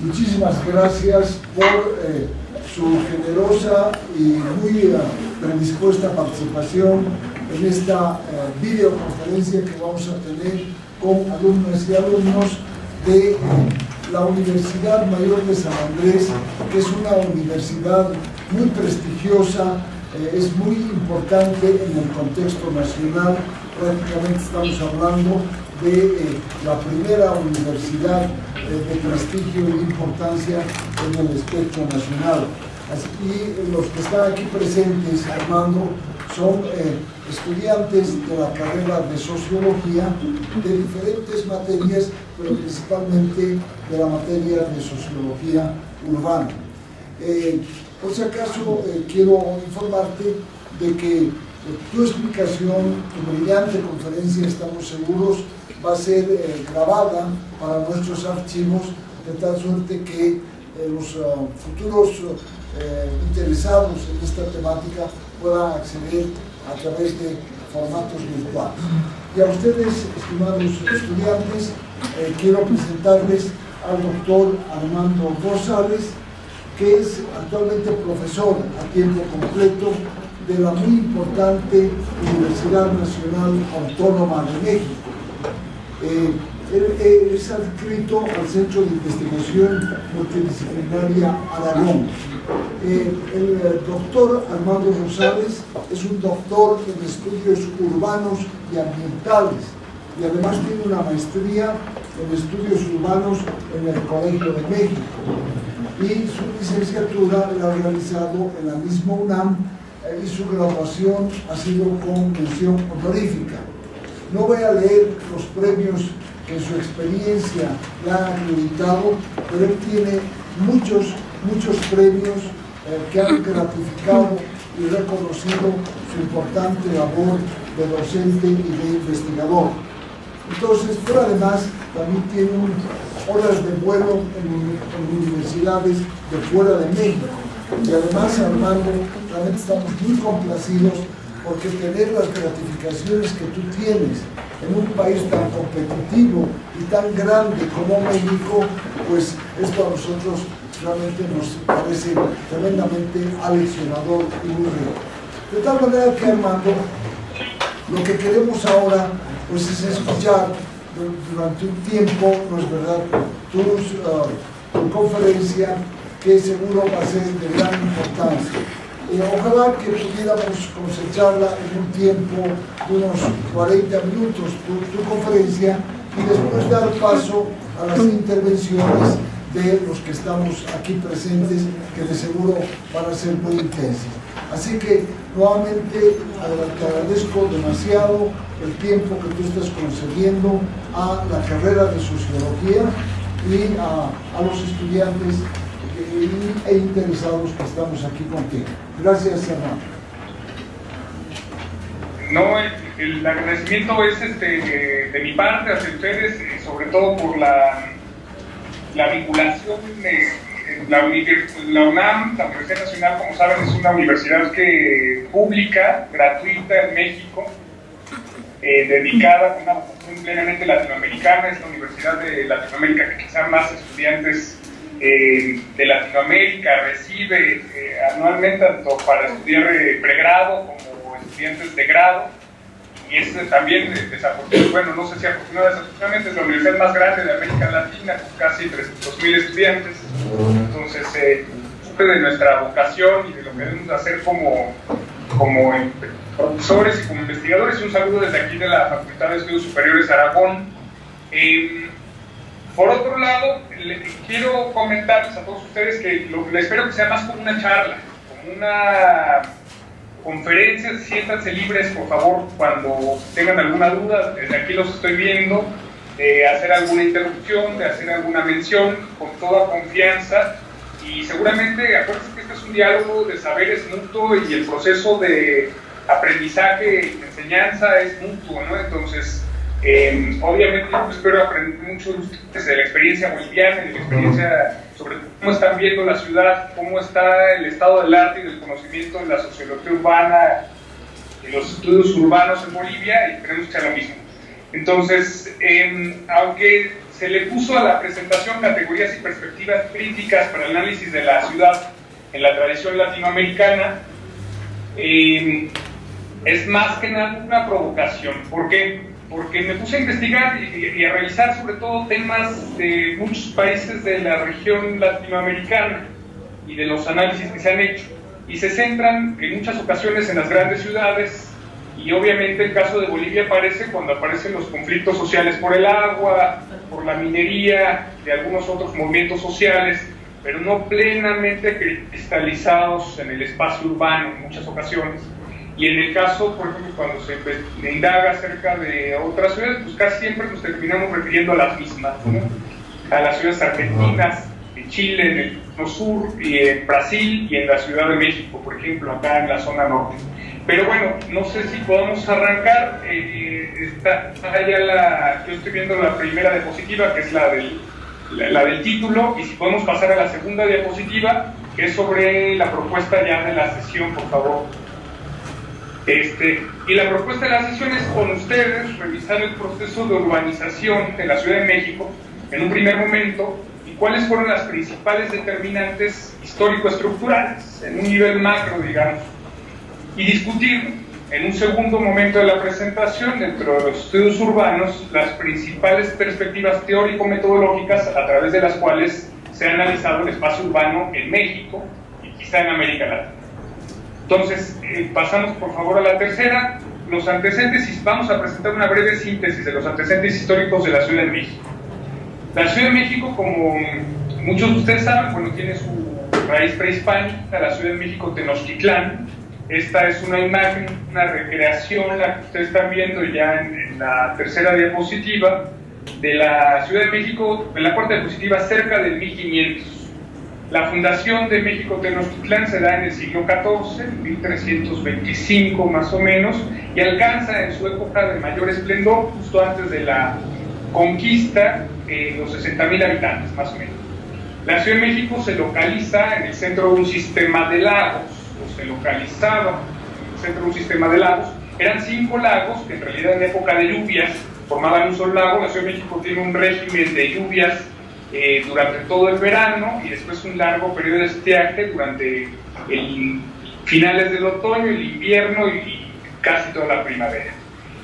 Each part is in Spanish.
Muchísimas gracias por su generosa y muy predispuesta participación en esta videoconferencia que vamos a tener con alumnas y alumnos de la Universidad Mayor de San Andrés, que es una universidad muy prestigiosa, es muy importante en el contexto nacional. Prácticamente estamos hablando de la primera universidad de prestigio y de importancia en el espectro nacional. Y los que están aquí presentes, Armando, son estudiantes de la carrera de Sociología de diferentes materias, pero principalmente de la materia de Sociología Urbana. Por si acaso, quiero informarte de que tu explicación, tu brillante conferencia, estamos seguros, va a ser grabada para nuestros archivos, de tal suerte que los futuros interesados en esta temática puedan acceder a través de formatos virtuales. Y a ustedes, estimados estudiantes, quiero presentarles al doctor Armando Rosales, que es actualmente profesor a tiempo completo de la muy importante Universidad Nacional Autónoma de México. Él es adscrito al Centro de Investigación Multidisciplinaria Aragón. El doctor Armando Rosales es un doctor en estudios urbanos y ambientales y además tiene una maestría en estudios urbanos en el Colegio de México, y su licenciatura la ha realizado en la misma UNAM, y su graduación ha sido con mención honorífica. No voy a leer los premios que en su experiencia le han acreditado, pero él tiene muchos premios que han gratificado y reconocido su importante labor de docente y de investigador. Entonces, pero además también tiene horas de vuelo en universidades de fuera de México. Y además, Armando, realmente estamos muy complacidos porque tener las gratificaciones que tú tienes en un país tan competitivo y tan grande como México, pues esto a nosotros realmente nos parece tremendamente aleccionador y muy real. De tal manera que, Armando, lo que queremos ahora pues es escuchar durante un tiempo, ¿no es verdad?, tu conferencia, que seguro va a ser de gran importancia. Ojalá que pudiéramos cosecharla en un tiempo de unos 40 minutos tu conferencia, y después dar paso a las intervenciones de los que estamos aquí presentes, que de seguro van a ser muy intensas. Así que nuevamente te agradezco demasiado el tiempo que tú estás concediendo a la carrera de Sociología y a los estudiantes e interesados que estamos aquí contigo. Gracias, Hernán. No, el agradecimiento es de mi parte hacia ustedes, sobre todo por la vinculación de la UNAM. La Universidad Nacional, como saben, es una universidad pública, gratuita en México, dedicada a una vocación plenamente latinoamericana. Es la universidad de Latinoamérica que quizá más estudiantes de Latinoamérica recibe anualmente, tanto para estudiar pregrado como estudiantes de grado. Y es también desafortunado, bueno, no sé si afortunadamente, desafortunadamente es la universidad más grande de América Latina, con casi 300,000 estudiantes. Entonces, supe de nuestra vocación y de lo que debemos hacer como profesores y como investigadores. Y un saludo desde aquí de la Facultad de Estudios Superiores Aragón. Por otro lado, quiero comentarles a todos ustedes que espero que sea más como una charla, como una conferencia. Siéntanse libres, por favor, cuando tengan alguna duda. Desde aquí los estoy viendo, de hacer alguna interrupción, de hacer alguna mención, con toda confianza. Y seguramente, acuérdense que este es un diálogo de saberes mutuo, y el proceso de aprendizaje y enseñanza es mutuo, ¿no? Entonces, obviamente yo espero aprender mucho de ustedes, de la experiencia boliviana, de la experiencia sobre cómo están viendo la ciudad, cómo está el estado del arte y del conocimiento de la sociología urbana y los estudios urbanos en Bolivia, y esperemos que sea lo mismo. Entonces, aunque se le puso a la presentación categorías y perspectivas críticas para el análisis de la ciudad en la tradición latinoamericana. Es más que nada una provocación. ¿Por qué? Porque me puse a investigar y a revisar sobre todo temas de muchos países de la región latinoamericana y de los análisis que se han hecho, y se centran en muchas ocasiones en las grandes ciudades, y obviamente el caso de Bolivia aparece cuando aparecen los conflictos sociales por el agua, por la minería, de algunos otros movimientos sociales, pero no plenamente cristalizados en el espacio urbano en muchas ocasiones. Y en el caso, por ejemplo, cuando se indaga acerca de otras ciudades, pues casi siempre nos terminamos refiriendo a las mismas, ¿no? A las ciudades argentinas, en Chile, en el sur, y en Brasil y en la Ciudad de México, por ejemplo, acá en la zona norte. Pero bueno, no sé si podemos arrancar. Está ya yo estoy viendo la primera diapositiva, que es la del título, y si podemos pasar a la segunda diapositiva, que es sobre la propuesta ya de la sesión, por favor. Y la propuesta de la sesión es con ustedes revisar el proceso de urbanización de la Ciudad de México en un primer momento y cuáles fueron las principales determinantes histórico-estructurales en un nivel macro, digamos, y discutir en un segundo momento de la presentación, dentro de los estudios urbanos, las principales perspectivas teórico-metodológicas a través de las cuales se ha analizado el espacio urbano en México y quizá en América Latina. Entonces, pasamos por favor a la tercera, los antecedentes, y vamos a presentar una breve síntesis de los antecedentes históricos de la Ciudad de México. La Ciudad de México, como muchos de ustedes saben, bueno, tiene su raíz prehispánica, la Ciudad de México Tenochtitlán. Esta es una imagen, una recreación, la que ustedes están viendo ya en la tercera diapositiva, de la Ciudad de México, en la cuarta diapositiva, cerca del 1500. La fundación de México Tenochtitlán se da en el siglo XIV, 1325 más o menos, y alcanza en su época de mayor esplendor, justo antes de la conquista, los 60,000 habitantes más o menos. La Ciudad de México se localiza en el centro de un sistema de lagos, o se localizaba en el centro de un sistema de lagos. Eran 5 lagos que en realidad en época de lluvias formaban un solo lago. La Ciudad de México tiene un régimen de lluvias durante todo el verano y después un largo periodo de estiaje durante finales del otoño, el invierno y casi toda la primavera.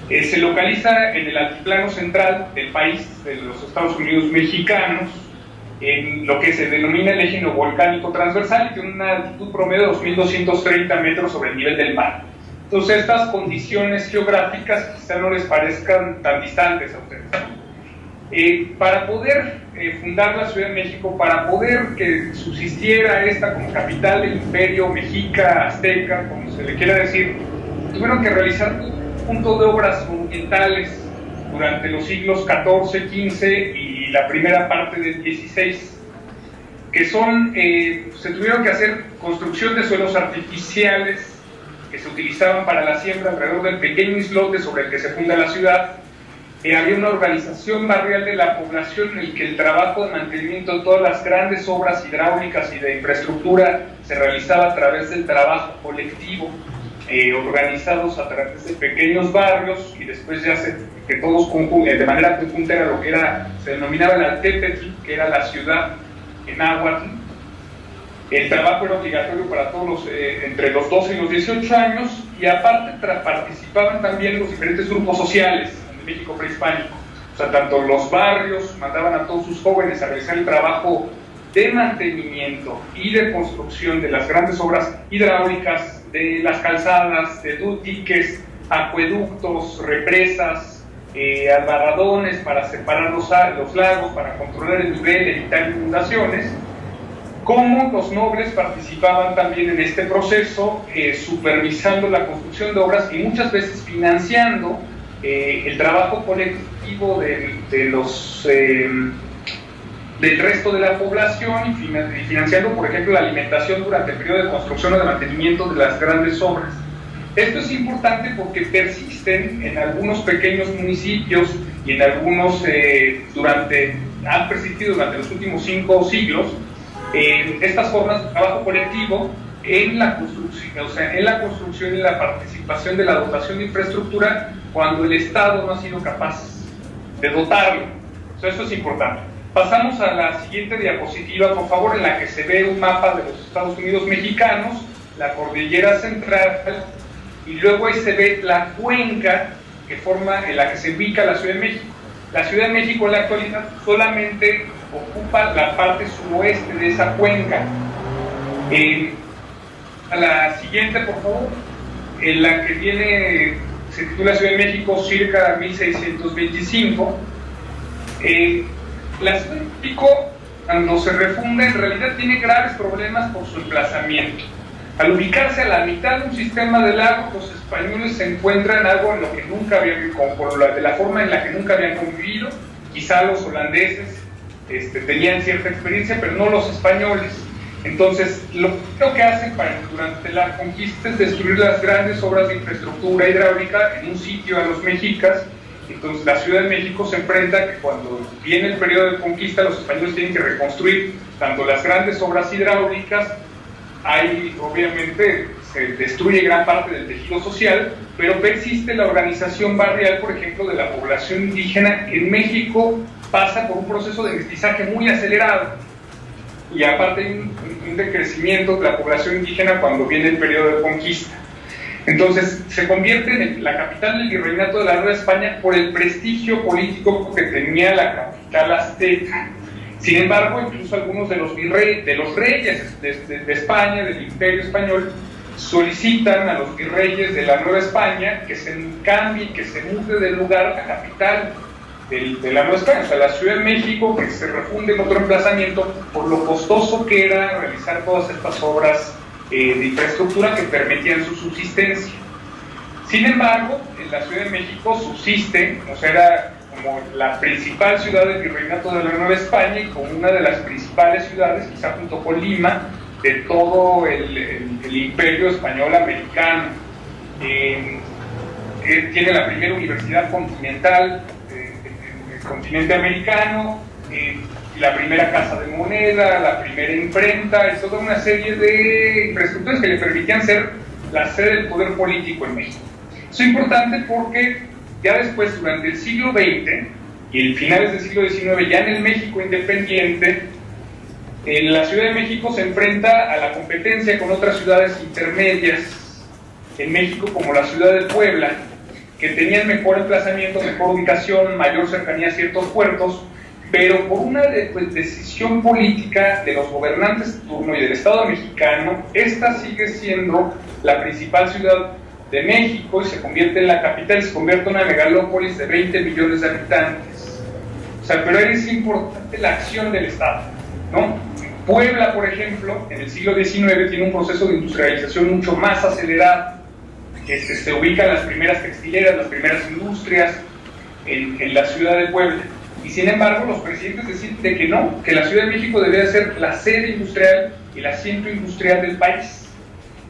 Se localiza en el altiplano central del país, de los Estados Unidos mexicanos, en lo que se denomina el eje volcánico transversal, y tiene una altitud promedio de 2.230 metros sobre el nivel del mar. Entonces estas condiciones geográficas quizá no les parezcan tan distantes a ustedes. Para poder fundar la Ciudad de México, para poder que subsistiera esta como capital del imperio mexica, azteca, como se le quiera decir, tuvieron que realizar un conjunto de obras monumentales durante los siglos XIV, XV y la primera parte del XVI, que son, se tuvieron que hacer construcción de suelos artificiales que se utilizaban para la siembra alrededor del pequeño islote sobre el que se funda la ciudad. Había una organización barrial de la población en el que el trabajo de mantenimiento de todas las grandes obras hidráulicas y de infraestructura se realizaba a través del trabajo colectivo, organizados a través de pequeños barrios, y después ya que todos de manera conjunta era lo que se denominaba el Altépetl, que era la ciudad en náhuatl. El trabajo era obligatorio para todos entre los 12 y los 18 años, y aparte participaban también los diferentes grupos sociales de México prehispánico. O sea, tanto los barrios mandaban a todos sus jóvenes a realizar el trabajo de mantenimiento y de construcción de las grandes obras hidráulicas, de las calzadas, de diques, acueductos, represas, albarradones para separar los lagos, para controlar el nivel, evitar inundaciones. Cómo los nobles participaban también en este proceso, supervisando la construcción de obras y muchas veces financiando el trabajo colectivo del resto de la población, y financiando, por ejemplo, la alimentación durante el periodo de construcción o de mantenimiento de las grandes obras. Esto es importante porque persisten en algunos pequeños municipios y en algunos han persistido durante los últimos 5 siglos estas formas de trabajo colectivo en la construcción y la participación de la dotación de infraestructura cuando el Estado no ha sido capaz de dotarlo. O sea, eso es importante. Pasamos a la siguiente diapositiva, por favor, en la que se ve un mapa de los Estados Unidos mexicanos, la cordillera central, y luego ahí se ve la cuenca que forma, en la que se ubica la Ciudad de México. La Ciudad de México en la actualidad solamente ocupa la parte suroeste de esa cuenca. A la siguiente, por favor, en la que viene, se titula Ciudad de México circa 1625. La Ciudad de México, cuando se refunda, en realidad tiene graves problemas por su emplazamiento. Al ubicarse a la mitad de un sistema de lagos, los españoles se encuentran algo en lo que nunca habían, de la forma en la que nunca habían convivido. Quizá los holandeses tenían cierta experiencia, pero no los españoles. Entonces, lo que hacen durante la conquista es destruir las grandes obras de infraestructura hidráulica en un sitio a los mexicas. Entonces, la Ciudad de México se enfrenta que cuando viene el periodo de conquista, los españoles tienen que reconstruir tanto las grandes obras hidráulicas. Ahí, obviamente, se destruye gran parte del tejido social, pero persiste la organización barrial, por ejemplo, de la población indígena. En México pasa por un proceso de mestizaje muy acelerado, y aparte hay un decrecimiento de la población indígena cuando viene el periodo de conquista. Entonces se convierte en la capital del virreinato de la Nueva España por el prestigio político que tenía la capital azteca. Sin embargo, incluso algunos de los reyes de España, del Imperio Español, solicitan a los virreyes de la Nueva España que se cambie, que se mude del lugar a la capital de la Nueva España, o sea, la Ciudad de México, que se refunde en otro emplazamiento por lo costoso que era realizar todas estas obras de infraestructura que permitían su subsistencia. Sin embargo, en la Ciudad de México subsiste, o sea, era como la principal ciudad del virreinato de la Nueva España y como una de las principales ciudades, quizá junto con Lima, de todo el imperio español americano. Tiene la primera universidad continental del continente americano, la primera casa de moneda, la primera imprenta y toda una serie de infraestructuras que le permitían ser la sede del poder político en México. Eso es importante porque ya después, durante el siglo XX y el finales del siglo XIX, ya en el México independiente, la Ciudad de México se enfrenta a la competencia con otras ciudades intermedias en México, como la ciudad de Puebla, que tenían mejor emplazamiento, mejor ubicación, mayor cercanía a ciertos puertos, pero por una decisión política de los gobernantes de turno y del Estado mexicano, esta sigue siendo la principal ciudad de México y se convierte en la capital y se convierte en una megalópolis de 20 millones de habitantes. O sea, pero ahí es importante la acción del Estado, ¿no? Puebla, por ejemplo, en el siglo XIX tiene un proceso de industrialización mucho más acelerado. Se ubican las primeras textileras, las primeras industrias en la ciudad de Puebla. Y sin embargo, los presidentes deciden de que no, que la Ciudad de México debe ser la sede industrial y el asiento industrial del país.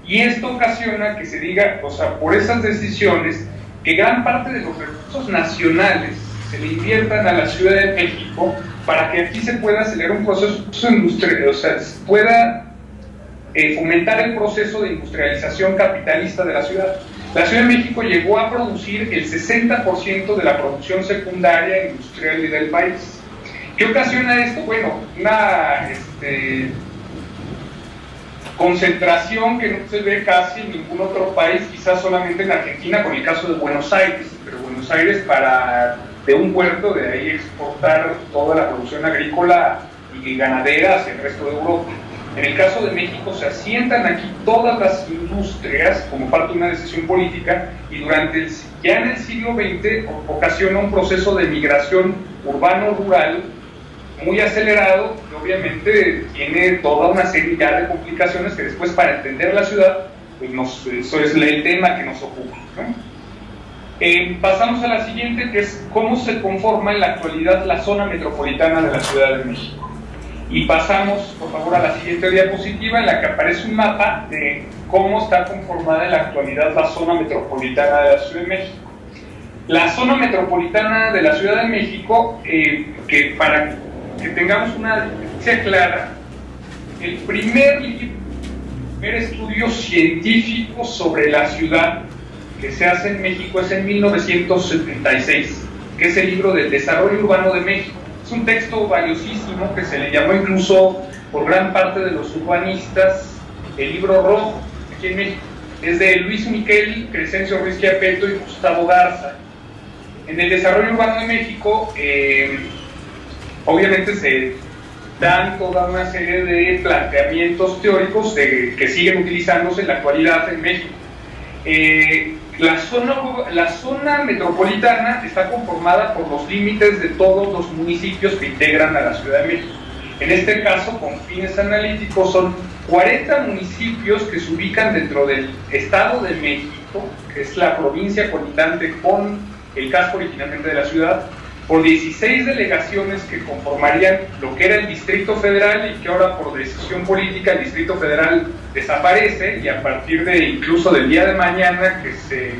Y esto ocasiona que se diga, o sea, por esas decisiones, que gran parte de los recursos nacionales se le inviertan a la Ciudad de México para que aquí se pueda acelerar un proceso industrial, o sea, se pueda fomentar el proceso de industrialización capitalista de la ciudad. La Ciudad de México llegó a producir el 60% de la producción secundaria industrial del país. ¿Qué ocasiona esto? Bueno, una concentración que no se ve casi en ningún otro país, quizás solamente en Argentina con el caso de Buenos Aires, pero Buenos Aires de un puerto de ahí exportar toda la producción agrícola y ganadera hacia el resto de Europa. En el caso de México se asientan aquí todas las industrias como parte de una decisión política y ya en el siglo XX ocasiona un proceso de migración urbano-rural muy acelerado y obviamente tiene toda una serie ya de complicaciones que después, para entender la ciudad, pues eso es el tema que nos ocupa, ¿no? Pasamos a la siguiente, que es cómo se conforma en la actualidad la zona metropolitana de la Ciudad de México. Y pasamos, por favor, a la siguiente diapositiva, en la que aparece un mapa de cómo está conformada en la actualidad la zona metropolitana de la Ciudad de México. La zona metropolitana de la Ciudad de México, que para que tengamos una diferencia clara, el primer estudio científico sobre la ciudad que se hace en México es en 1976, que es el libro del Desarrollo Urbano de México. Es Es un texto valiosísimo que se le llamó incluso por gran parte de los urbanistas el libro rojo aquí en México. Es de Luis Miquel, Crescencio Ruiz Chiapeto y Gustavo Garza. En el desarrollo urbano de México, obviamente se dan toda una serie de planteamientos teóricos que siguen utilizándose en la actualidad en México. La zona metropolitana está conformada por los límites de todos los municipios que integran a la Ciudad de México. En este caso, con fines analíticos, son 40 municipios que se ubican dentro del Estado de México, que es la provincia colindante con el casco originalmente de la ciudad, por 16 delegaciones que conformarían lo que era el Distrito Federal y que ahora por decisión política el Distrito Federal desaparece, y a partir de incluso del día de mañana que se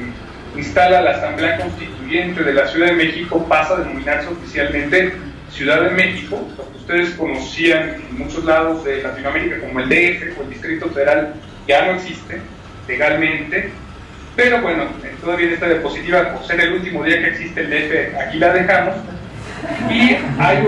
instala la Asamblea Constituyente de la Ciudad de México, pasa a denominarse oficialmente Ciudad de México. Lo que ustedes conocían en muchos lados de Latinoamérica como el DF o el Distrito Federal ya no existe legalmente, pero bueno, todavía en esta diapositiva, por ser el último día que existe el DF, aquí la dejamos, y hay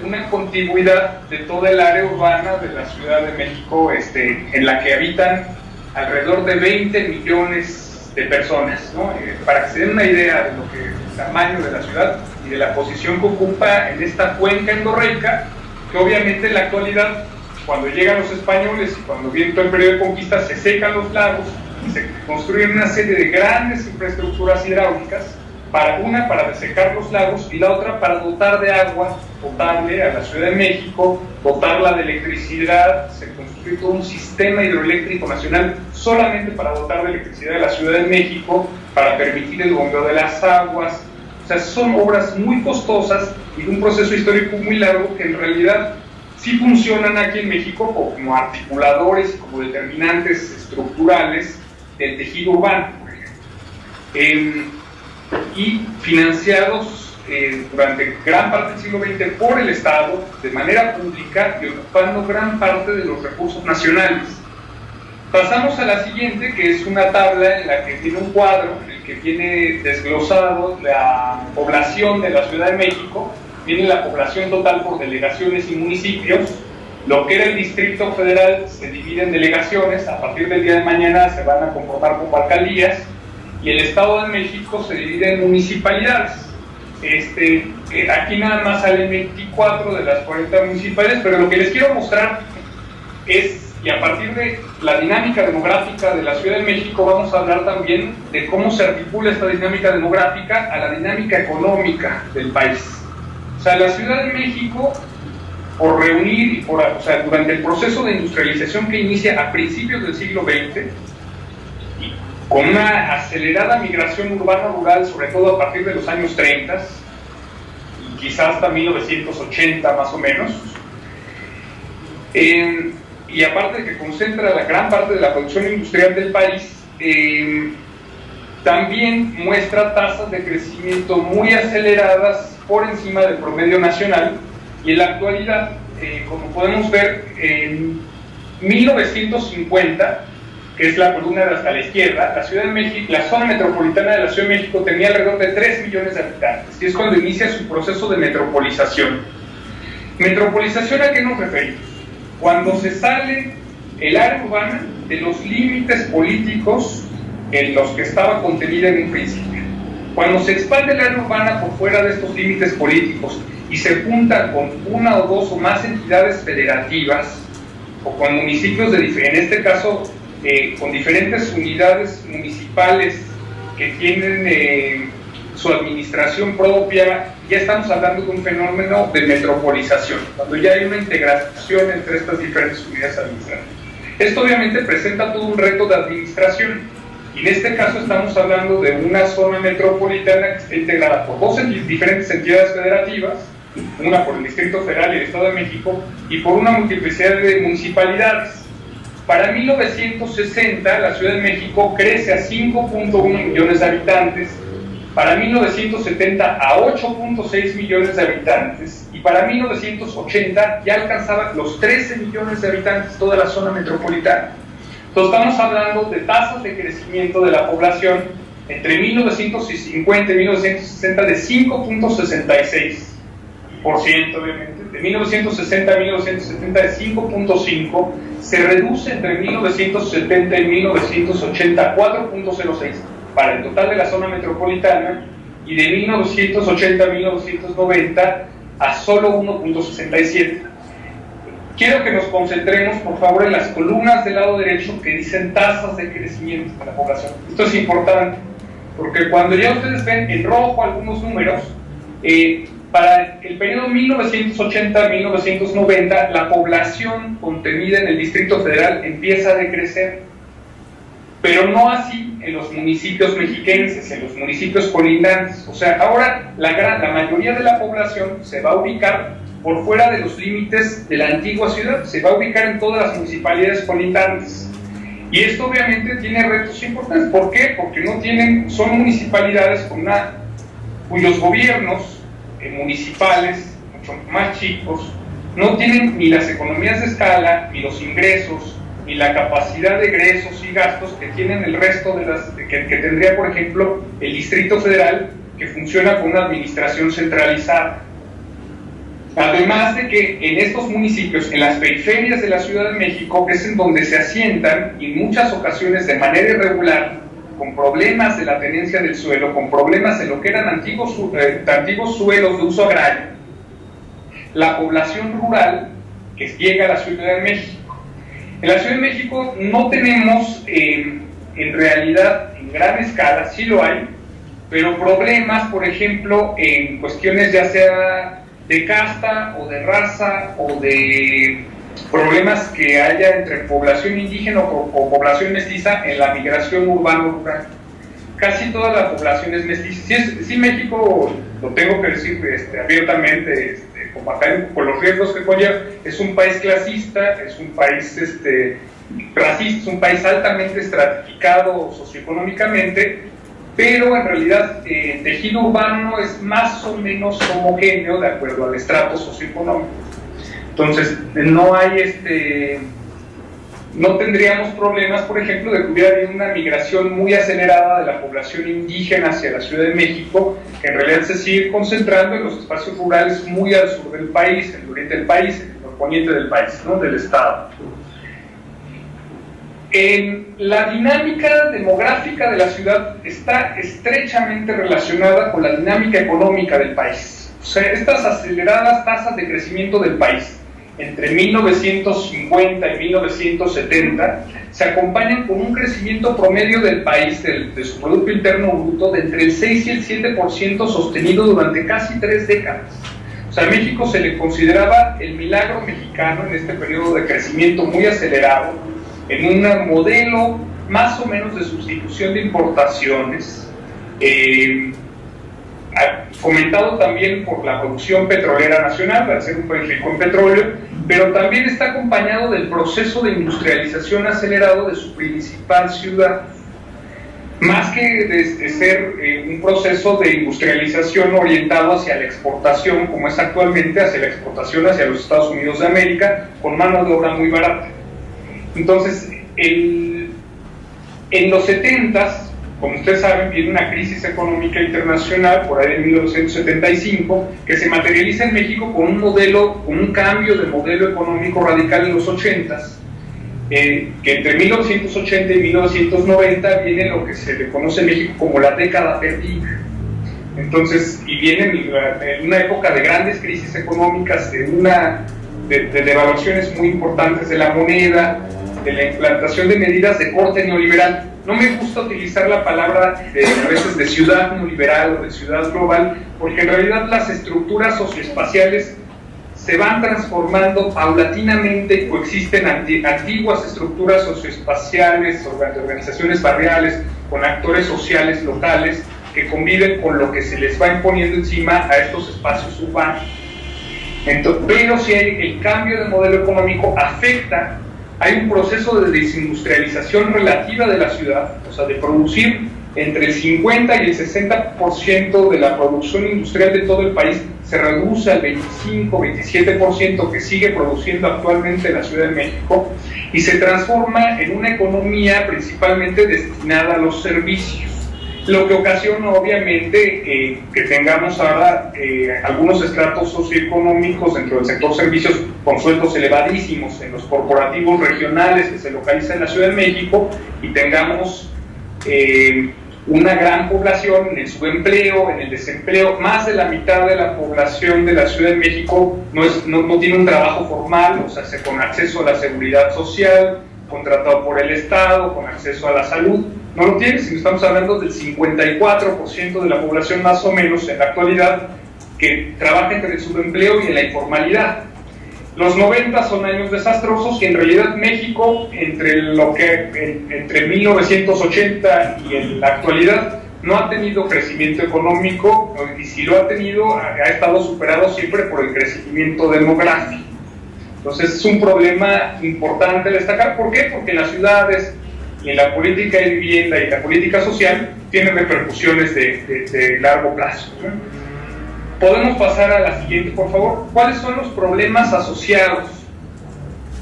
una continuidad de toda el área urbana de la Ciudad de México, en la que habitan alrededor de 20 millones de personas, ¿no? Para que se den una idea de lo que es el tamaño de la ciudad y de la posición que ocupa en esta cuenca endorreica, que obviamente en la actualidad, cuando llegan los españoles y cuando viene todo el periodo de conquista, se secan los lagos y se construyen una serie de grandes infraestructuras hidráulicas, para desecar los lagos, y la otra para dotar de agua potable a la Ciudad de México, dotarla de electricidad. Se construye todo un sistema hidroeléctrico nacional solamente para dotar de electricidad a la Ciudad de México, para permitir el bombeo de las aguas. O sea, son obras muy costosas y de un proceso histórico muy largo que en realidad sí funcionan aquí en México como articuladores y como determinantes estructurales del tejido urbano, por ejemplo. Y financiados durante gran parte del siglo XX por el Estado, de manera pública, y ocupando gran parte de los recursos nacionales. Pasamos a la siguiente, que es una tabla en la que tiene un cuadro en el que viene desglosado la población de la Ciudad de México. Viene la población total por delegaciones y municipios. Lo que era el Distrito Federal se divide en delegaciones, a partir del día de mañana se van a conformar como alcaldías, y el Estado de México se divide en municipalidades. Aquí nada más salen 24 de las 40 municipales, pero lo que les quiero mostrar es, y a partir de la dinámica demográfica de la Ciudad de México, vamos a hablar también de cómo se articula esta dinámica demográfica a la dinámica económica del país. O sea, la Ciudad de México, por reunir y durante el proceso de industrialización que inicia a principios del siglo XX, con una acelerada migración urbano-rural, sobre todo a partir de los años 30 y quizás hasta 1980 más o menos, y aparte de que concentra la gran parte de la producción industrial del país, también muestra tasas de crecimiento muy aceleradas por encima del promedio nacional. Y en la actualidad, como podemos ver, en 1950, que es la columna de hasta la izquierda, la Ciudad de México, la zona metropolitana de la Ciudad de México tenía alrededor de 3 millones de habitantes, y es cuando inicia su proceso de metropolización. ¿Metropolización a qué nos referimos? Cuando se sale el área urbana de los límites políticos en los que estaba contenida en un principio. Cuando se expande el área urbana por fuera de estos límites políticos y se junta con una o dos o más entidades federativas, o con municipios en este caso, con diferentes unidades municipales que tienen su administración propia, ya estamos hablando de un fenómeno de metropolización, cuando ya hay una integración entre estas diferentes unidades administrativas. Esto obviamente presenta todo un reto de administración, y en este caso estamos hablando de una zona metropolitana que está integrada por dos diferentes entidades federativas, una por el Distrito Federal y el Estado de México, y por una multiplicidad de municipalidades. Para 1960, la Ciudad de México crece a 5.1 millones de habitantes, para 1970 a 8.6 millones de habitantes, y para 1980 ya alcanzaba los 13 millones de habitantes toda la zona metropolitana. Entonces estamos hablando de tasas de crecimiento de la población entre 1950 y 1960 de 5.66, obviamente. De 1960 a 1970 de 5.5, se reduce entre 1970 y 1980 a 4.06 para el total de la zona metropolitana, y de 1980 a 1990 a solo 1.67. Quiero que nos concentremos, por favor, en las columnas del lado derecho que dicen tasas de crecimiento de la población. Esto es importante, porque cuando ya ustedes ven en rojo algunos números, para el periodo 1980-1990, la población contenida en el Distrito Federal empieza a decrecer, pero no así en los municipios mexiquenses, en los municipios colindantes. O sea, ahora la mayoría de la población se va a ubicar por fuera de los límites de la antigua ciudad, se va a ubicar en todas las municipalidades colindantes. Y esto obviamente tiene retos importantes. ¿Por qué? Porque son municipalidades cuyos gobiernos municipales, mucho más chicos, no tienen ni las economías de escala, ni los ingresos, ni la capacidad de egresos y gastos que tienen el resto que tendría, por ejemplo, el Distrito Federal, que funciona con una administración centralizada. Además de que en estos municipios, en las periferias de la Ciudad de México, es en donde se asientan, y en muchas ocasiones de manera irregular, con problemas de la tenencia del suelo, con problemas de lo que eran antiguos suelos de uso agrario, la población rural que llega a la Ciudad de México. En la Ciudad de México no tenemos, en realidad, en gran escala, sí lo hay, pero problemas, por ejemplo, en cuestiones ya sea de casta o de raza o de problemas que haya entre población indígena o población mestiza en la migración urbano-rural. Casi toda la población es mestiza. Sí, México, lo tengo que decir abiertamente, con los riesgos que conlleva, es un país clasista, es un país racista, es un país altamente estratificado socioeconómicamente, pero en realidad el tejido urbano es más o menos homogéneo de acuerdo al estrato socioeconómico. Entonces, no tendríamos problemas, por ejemplo, de que hubiera habido una migración muy acelerada de la población indígena hacia la Ciudad de México, que en realidad se sigue concentrando en los espacios rurales muy al sur del país, en el oriente del país, en el norponiente del país, ¿no? Del estado. La dinámica demográfica de la ciudad está estrechamente relacionada con la dinámica económica del país. O sea, estas aceleradas tasas de crecimiento del país entre 1950 y 1970 se acompañan con un crecimiento promedio del país, de su Producto Interno Bruto, de entre el 6 y el 7% sostenido durante casi 3 décadas. O sea, a México se le consideraba el milagro mexicano en este periodo de crecimiento muy acelerado, en un modelo más o menos de sustitución de importaciones, fomentado también por la producción petrolera nacional, para ser un país rico en petróleo, pero también está acompañado del proceso de industrialización acelerado de su principal ciudad. Más que de ser un proceso de industrialización orientado hacia la exportación, como es actualmente, hacia la exportación hacia los Estados Unidos de América, con mano de obra muy barata. Entonces, en los 70s, como ustedes saben, viene una crisis económica internacional por ahí de 1975, que se materializa en México con un cambio de modelo económico radical en los 80s, que entre 1980 y 1990 viene lo que se le conoce en México como la década perdida. Entonces, y viene en una época de grandes crisis económicas, de devaluaciones muy importantes de la moneda, de la implantación de medidas de corte neoliberal. No me gusta utilizar la palabra a veces de ciudad neoliberal o de ciudad global, porque en realidad las estructuras socioespaciales se van transformando paulatinamente. Coexisten antiguas estructuras socioespaciales, organizaciones barriales, con actores sociales locales que conviven con lo que se les va imponiendo encima a estos espacios urbanos. Entonces, pero si el cambio de modelo económico afecta, hay un proceso de desindustrialización relativa de la ciudad, o sea, de producir entre el 50 y el 60% de la producción industrial de todo el país, se reduce al 25-27% que sigue produciendo actualmente la Ciudad de México, y se transforma en una economía principalmente destinada a los servicios. lo que ocasiona obviamente que tengamos ahora algunos estratos socioeconómicos dentro del sector servicios con sueldos elevadísimos en los corporativos regionales que se localizan en la Ciudad de México, y tengamos una gran población en el subempleo, en el desempleo. Más de la mitad de la población de la Ciudad de México no tiene un trabajo formal, o sea, con acceso a la seguridad social, contratado por el Estado, con acceso a la salud. No lo tiene, sino estamos hablando del 54% de la población más o menos en la actualidad que trabaja entre el subempleo y en la informalidad. Los 90 son años desastrosos, y en realidad México entre 1980 y en la actualidad no ha tenido crecimiento económico, y si lo ha tenido ha estado superado siempre por el crecimiento demográfico. Entonces es un problema importante destacar. ¿Por qué? Porque las ciudades y en la política de vivienda y la política social tienen repercusiones de largo plazo, ¿no? Podemos pasar a la siguiente, por favor. ¿Cuáles son los problemas asociados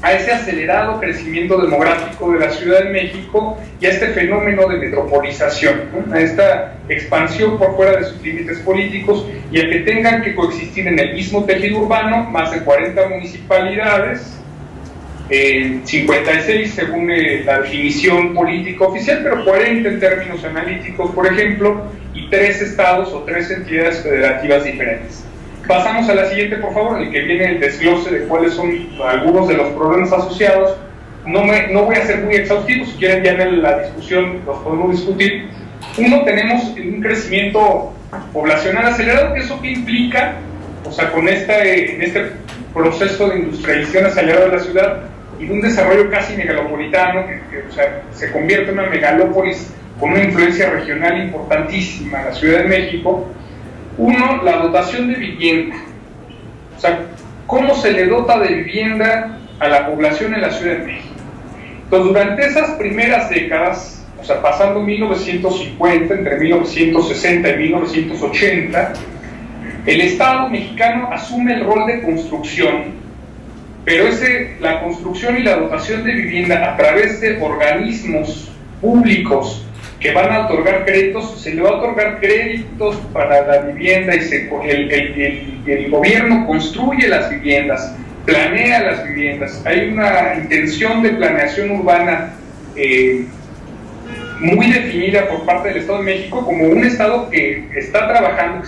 a ese acelerado crecimiento demográfico de la Ciudad de México y a este fenómeno de metropolización, ¿no? A esta expansión por fuera de sus límites políticos, y a que tengan que coexistir en el mismo tejido urbano más de 40 municipalidades, 56 según la definición política oficial, pero 40 en términos analíticos, por ejemplo, y 3 estados o 3 entidades federativas diferentes. Pasamos a la siguiente, por favor, en el que viene el desglose de cuáles son algunos de los problemas asociados. No voy a ser muy exhaustivo, si quieren ya en la discusión los podemos discutir. Uno, tenemos un crecimiento poblacional acelerado. ¿Eso qué implica? O sea, en este proceso de industrialización acelerada de la ciudad y de un desarrollo casi megalopolitano, o sea, se convierte en una megalópolis con una influencia regional importantísima en la Ciudad de México. Uno, la dotación de vivienda. O sea, ¿cómo se le dota de vivienda a la población en la Ciudad de México? Entonces, durante esas primeras décadas, o sea, pasando 1950, entre 1960 y 1980, el Estado mexicano asume el rol de construcción, pero la construcción y la dotación de vivienda a través de organismos públicos que van a otorgar créditos, se le va a otorgar créditos para la vivienda, y el gobierno construye las viviendas, planea las viviendas. Hay una intención de planeación urbana muy definida por parte del Estado de México como un Estado que está trabajando,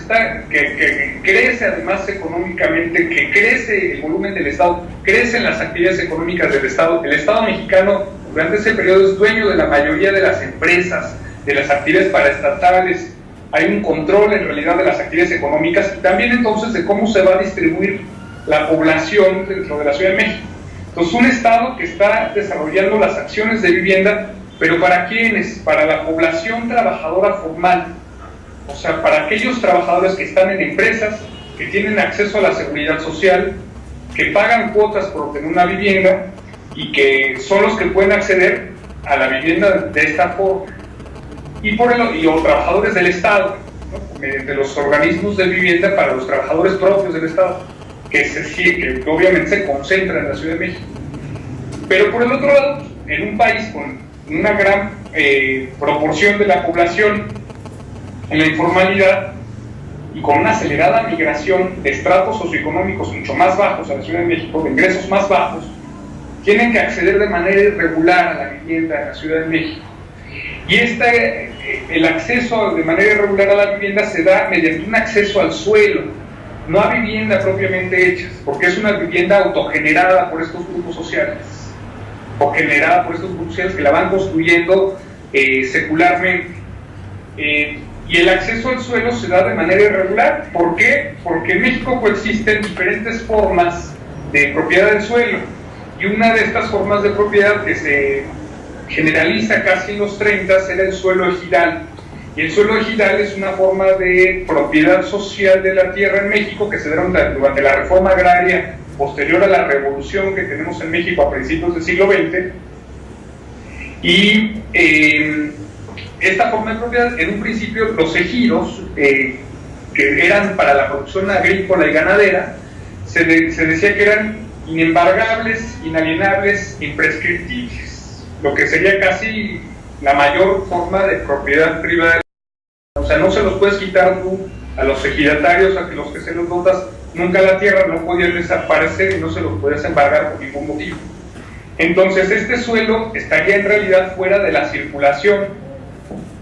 que crece además económicamente, que crece el volumen del Estado, crecen las actividades económicas del Estado. El Estado mexicano durante ese periodo es dueño de la mayoría de las empresas, de las actividades paraestatales. Hay un control en realidad de las actividades económicas, y también entonces de cómo se va a distribuir la población dentro de la Ciudad de México. Entonces, un Estado que está desarrollando las acciones de vivienda, pero ¿para quiénes? Para la población trabajadora formal, o sea, para aquellos trabajadores que están en empresas, que tienen acceso a la seguridad social, que pagan cuotas por obtener una vivienda, y que son los que pueden acceder a la vivienda de esta forma. O trabajadores del Estado, ¿no? Mediante los organismos de vivienda para los trabajadores propios del Estado, que obviamente se concentran en la Ciudad de México. Pero por el otro lado, en un país con una gran proporción de la población en la informalidad y con una acelerada migración de estratos socioeconómicos mucho más bajos a la Ciudad de México, de ingresos más bajos, tienen que acceder de manera irregular a la vivienda en la Ciudad de México. Y el acceso de manera irregular a la vivienda se da mediante un acceso al suelo, no a vivienda propiamente hecha, porque es una vivienda autogenerada por estos grupos sociales, o generada por estos grupos sociales que la van construyendo secularmente. Y el acceso al suelo se da de manera irregular. ¿Por qué? Porque en México coexisten diferentes formas de propiedad del suelo, y una de estas formas de propiedad que se generaliza casi en los 30 era el suelo ejidal. Y el suelo ejidal es una forma de propiedad social de la tierra en México que se dieron durante la reforma agraria posterior a la revolución que tenemos en México a principios del siglo XX. Y esta forma de propiedad, en un principio, los ejidos, que eran para la producción agrícola y ganadera, se decía que eran inembargables, inalienables, imprescriptibles, lo que sería casi la mayor forma de propiedad privada sea, no se los puedes quitar tú a los ejidatarios, a los que se los dotas, nunca la tierra, no podían desaparecer y no se los podías embargar por ningún motivo. Entonces este suelo estaría en realidad fuera de la circulación,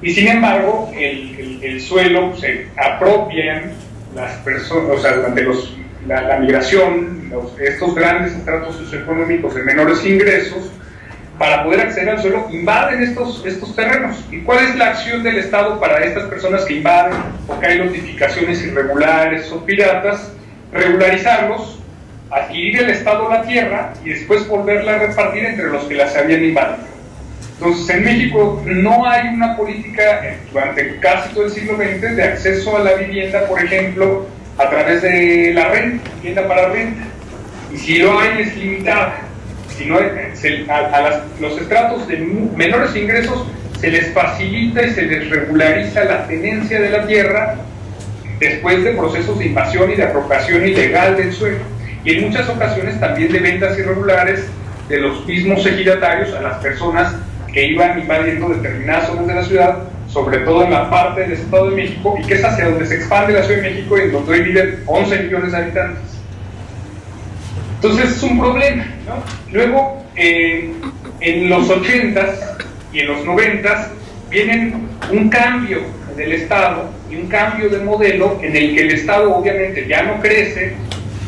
y sin embargo el suelo se apropian las personas, o sea, durante la migración, estos grandes estratos socioeconómicos de menores ingresos, para poder acceder al suelo, invaden estos terrenos. ¿Y cuál es la acción del Estado para estas personas que invaden, porque hay notificaciones irregulares o piratas? Regularizarlos, adquirir el Estado la tierra y después volverla a repartir entre los que las habían invadido. Entonces, en México no hay una política durante casi todo el siglo XX de acceso a la vivienda, por ejemplo, a través de la renta, vivienda para renta. Y si lo hay, es limitada. Si no, los estratos de menores ingresos se les facilita y se les regulariza la tenencia de la tierra después de procesos de invasión y de apropiación ilegal del suelo, y en muchas ocasiones también de ventas irregulares de los mismos ejidatarios a las personas que iban invadiendo determinadas zonas de la ciudad, sobre todo en la parte del Estado de México, y que es hacia donde se expande la Ciudad de México, en donde hoy viven 11 millones de habitantes. Entonces es un problema, ¿no? Luego, en los 80s y en los 90s vienen un cambio del Estado y un cambio de modelo en el que el Estado obviamente ya no crece,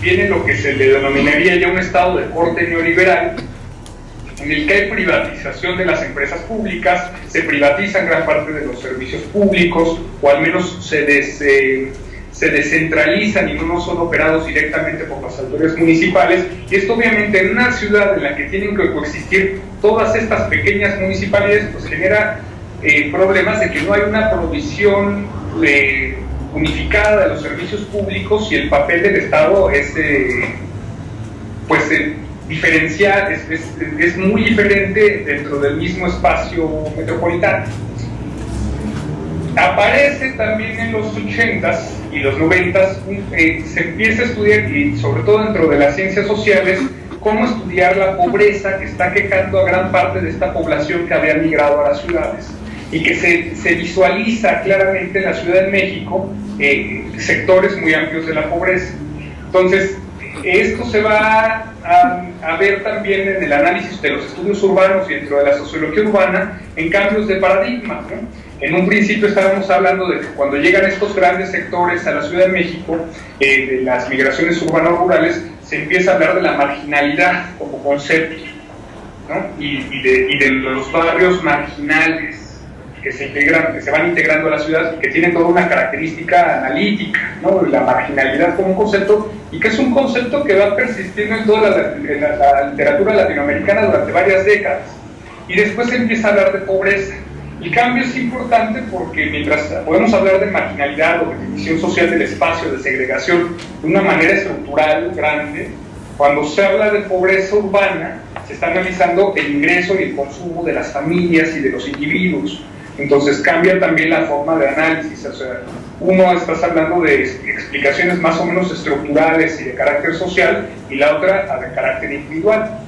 viene lo que se le denominaría ya un Estado de corte neoliberal, en el que hay privatización de las empresas públicas, se privatizan gran parte de los servicios públicos, o al menos se descentralizan y no son operados directamente por las autoridades municipales. Y esto obviamente en una ciudad en la que tienen que coexistir todas estas pequeñas municipalidades, pues genera problemas de que no hay una provisión unificada de los servicios públicos, y el papel del Estado es diferencial, es muy diferente dentro del mismo espacio metropolitano. Aparece también en los 80s y los 90s, se empieza a estudiar, y sobre todo dentro de las ciencias sociales, cómo estudiar la pobreza que está quejando a gran parte de esta población que había migrado a las ciudades, y que se visualiza claramente en la Ciudad de México sectores muy amplios de la pobreza. Entonces, esto se va a ver también en el análisis de los estudios urbanos y dentro de la sociología urbana en cambios de paradigma, ¿no? En un principio estábamos hablando de que cuando llegan estos grandes sectores a la Ciudad de México, de las migraciones urbanas-rurales, se empieza a hablar de la marginalidad como concepto, ¿no? y de los barrios marginales que se van integrando a la ciudad y que tienen toda una característica analítica, ¿no? La marginalidad como un concepto, y que es un concepto que va persistiendo en toda la literatura latinoamericana durante varias décadas. Y después se empieza a hablar de pobreza. El cambio es importante porque mientras podemos hablar de marginalidad o de división social del espacio, de segregación, de una manera estructural grande, cuando se habla de pobreza urbana, se está analizando el ingreso y el consumo de las familias y de los individuos. Entonces cambia también la forma de análisis, o sea, uno estás hablando de explicaciones más o menos estructurales y de carácter social, y la otra de carácter individual.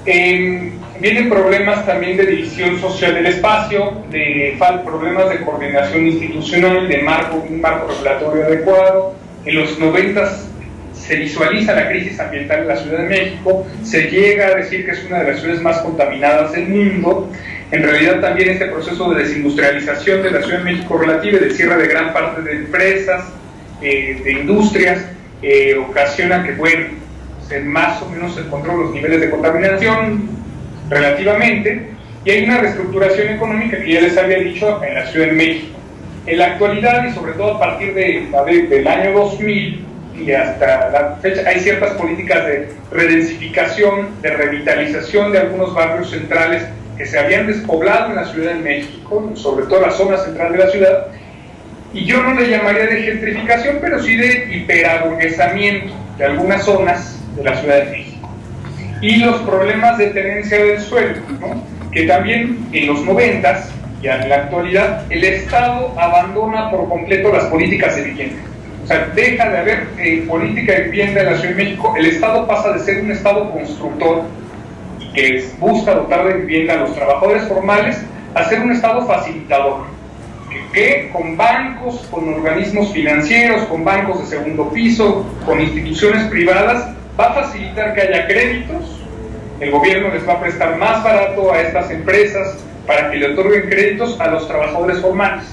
Vienen problemas también de división social del espacio, problemas de coordinación institucional, de un marco regulatorio adecuado. En los 90s se visualiza la crisis ambiental en la Ciudad de México, se llega a decir que es una de las ciudades más contaminadas del mundo. En realidad también este proceso de desindustrialización de la Ciudad de México relativa y de cierre de gran parte de empresas, de industrias, ocasiona que, bueno, más o menos se controlan los niveles de contaminación relativamente, y hay una reestructuración económica que ya les había dicho en la Ciudad de México. En la actualidad, y sobre todo a partir del año 2000 y hasta la fecha, hay ciertas políticas de redensificación, de revitalización de algunos barrios centrales que se habían despoblado en la Ciudad de México, sobre todo la zona central de la ciudad, y yo no le llamaría de gentrificación, pero sí de hiperaburguesamiento de algunas zonas de la Ciudad de México. Y los problemas de tenencia del suelo, ¿no? Que también en los 90s y en la actualidad el Estado abandona por completo las políticas de vivienda. O sea, deja de haber política de vivienda en la Ciudad de México. El Estado pasa de ser un Estado constructor y que busca dotar de vivienda a los trabajadores formales a ser un Estado facilitador. que con bancos, con organismos financieros, con bancos de segundo piso, con instituciones privadas, va a facilitar que haya créditos. El gobierno les va a prestar más barato a estas empresas para que le otorguen créditos a los trabajadores formales.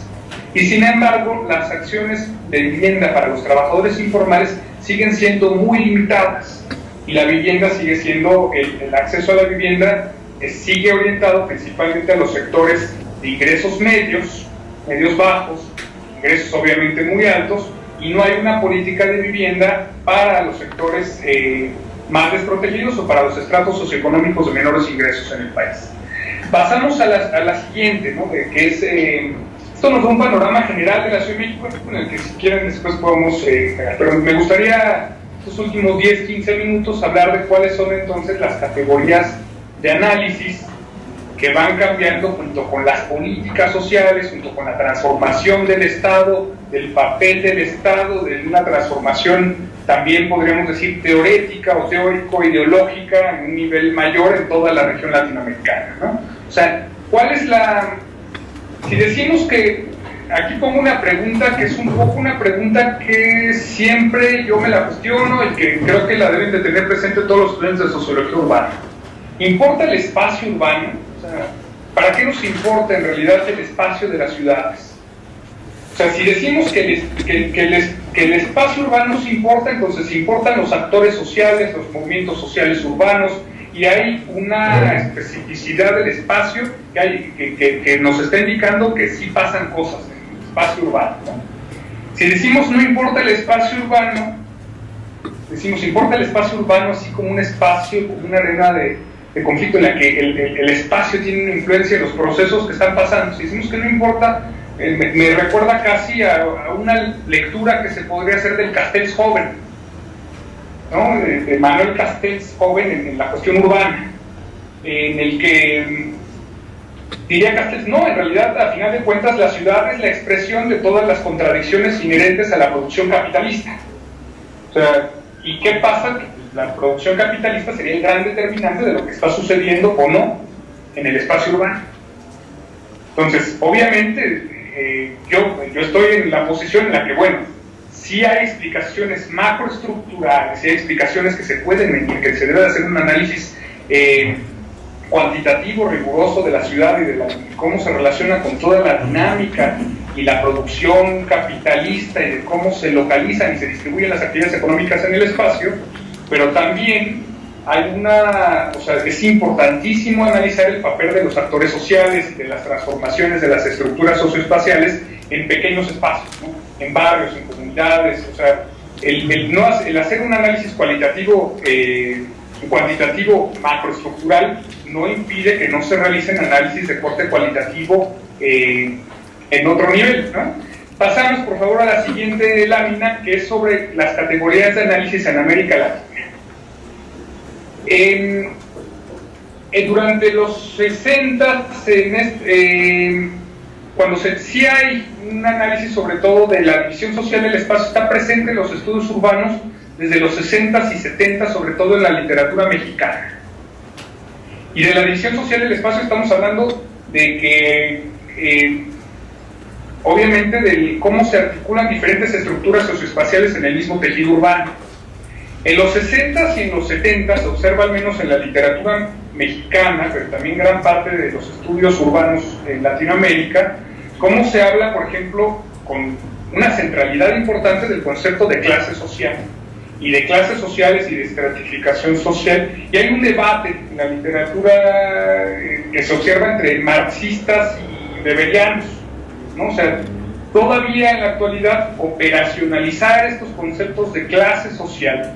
Y sin embargo, las acciones de vivienda para los trabajadores informales siguen siendo muy limitadas. Y la vivienda sigue siendo, el acceso a la vivienda sigue orientado principalmente a los sectores de ingresos medios, medios bajos, ingresos obviamente muy altos, y no hay una política de vivienda para los sectores más desprotegidos o para los estratos socioeconómicos de menores ingresos en el país. Pasamos a la siguiente, ¿no? Que es, esto nos da un panorama general de la Ciudad de México, en el que si quieren después podemos, pero me gustaría estos últimos 10-15 minutos hablar de cuáles son entonces las categorías de análisis que van cambiando junto con las políticas sociales, junto con la transformación del Estado, del papel del Estado, de una transformación también podríamos decir teórica o teórico-ideológica en un nivel mayor en toda la región latinoamericana, ¿no? O sea, ¿cuál es la...? Si decimos que, aquí pongo una pregunta que es un poco una pregunta que siempre yo me la cuestiono y que creo que la deben de tener presente todos los estudiantes de sociología urbana. ¿Importa el espacio urbano? O sea, ¿para qué nos importa en realidad el espacio de las ciudades? O sea, si decimos que el espacio urbano nos importa, entonces importan los actores sociales, los movimientos sociales urbanos, y hay una especificidad del espacio que nos está indicando que sí pasan cosas en el espacio urbano, ¿no? Si decimos no importa el espacio urbano, decimos importa el espacio urbano así como un espacio, como una arena de conflicto en la que el espacio tiene una influencia en los procesos que están pasando. Si decimos que no importa, me recuerda casi a una lectura que se podría hacer del Castells joven, ¿no? De Manuel Castells joven en la cuestión urbana, en el que diría Castells, no, en realidad a final de cuentas la ciudad es la expresión de todas las contradicciones inherentes a la producción capitalista. O sea, ¿y qué pasa? La producción capitalista sería el gran determinante de lo que está sucediendo o no en el espacio urbano. Entonces, obviamente, yo estoy en la posición en la que, bueno, sí hay explicaciones macroestructurales, sí hay explicaciones que se pueden medir, que se debe hacer un análisis cuantitativo, riguroso de la ciudad y de cómo se relaciona con toda la dinámica y la producción capitalista y de cómo se localizan y se distribuyen las actividades económicas en el espacio, pero también hay o sea, es importantísimo analizar el papel de los actores sociales y de las transformaciones de las estructuras socioespaciales en pequeños espacios, ¿no? En barrios, en comunidades. O sea, el hacer un análisis cualitativo, cuantitativo macroestructural no impide que no se realicen análisis de corte cualitativo en otro nivel, ¿no? Pasamos por favor a la siguiente lámina, que es sobre las categorías de análisis en América Latina. Durante los 60, cuando sí hay un análisis sobre todo de la división social del espacio, está presente en los estudios urbanos desde los 60 y 70, sobre todo en la literatura mexicana. Y de la división social del espacio estamos hablando de que, obviamente, de cómo se articulan diferentes estructuras socioespaciales en el mismo tejido urbano. En los 60 y en los 70 se observa, al menos en la literatura mexicana, pero también gran parte de los estudios urbanos en Latinoamérica, cómo se habla, por ejemplo, con una centralidad importante del concepto de clase social, y de clases sociales y de estratificación social, y hay un debate en la literatura que se observa entre marxistas y weberianos, ¿no? O sea, todavía en la actualidad operacionalizar estos conceptos de clase social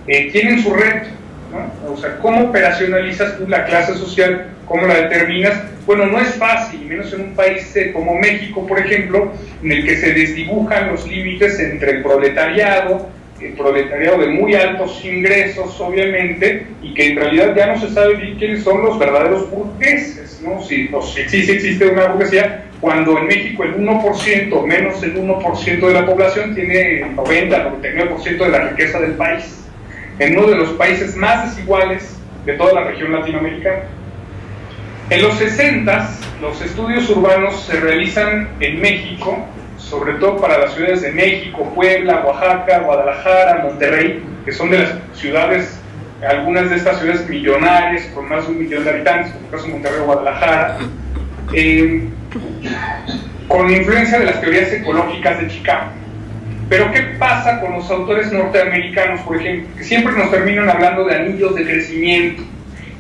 tienen su reto, ¿no? O sea, ¿cómo operacionalizas tú la clase social? ¿Cómo la determinas? Bueno, no es fácil, menos en un país como México, por ejemplo, en el que se desdibujan los límites entre el proletariado de muy altos ingresos, obviamente, y que en realidad ya no se sabe bien quiénes son los verdaderos burgueses, ¿no? Si existe una burguesía, cuando en México el 1%, menos del 1% de la población tiene el 90-99% de la riqueza del país, en uno de los países más desiguales de toda la región latinoamericana. En los 60s, los estudios urbanos se realizan en México, sobre todo para las ciudades de México, Puebla, Oaxaca, Guadalajara, Monterrey, que son de las ciudades, algunas de estas ciudades millonarias, con más de 1 millón de habitantes, como el caso de Monterrey o Guadalajara, con influencia de las teorías ecológicas de Chicago. Pero ¿qué pasa con los autores norteamericanos, por ejemplo? Que siempre nos terminan hablando de anillos de crecimiento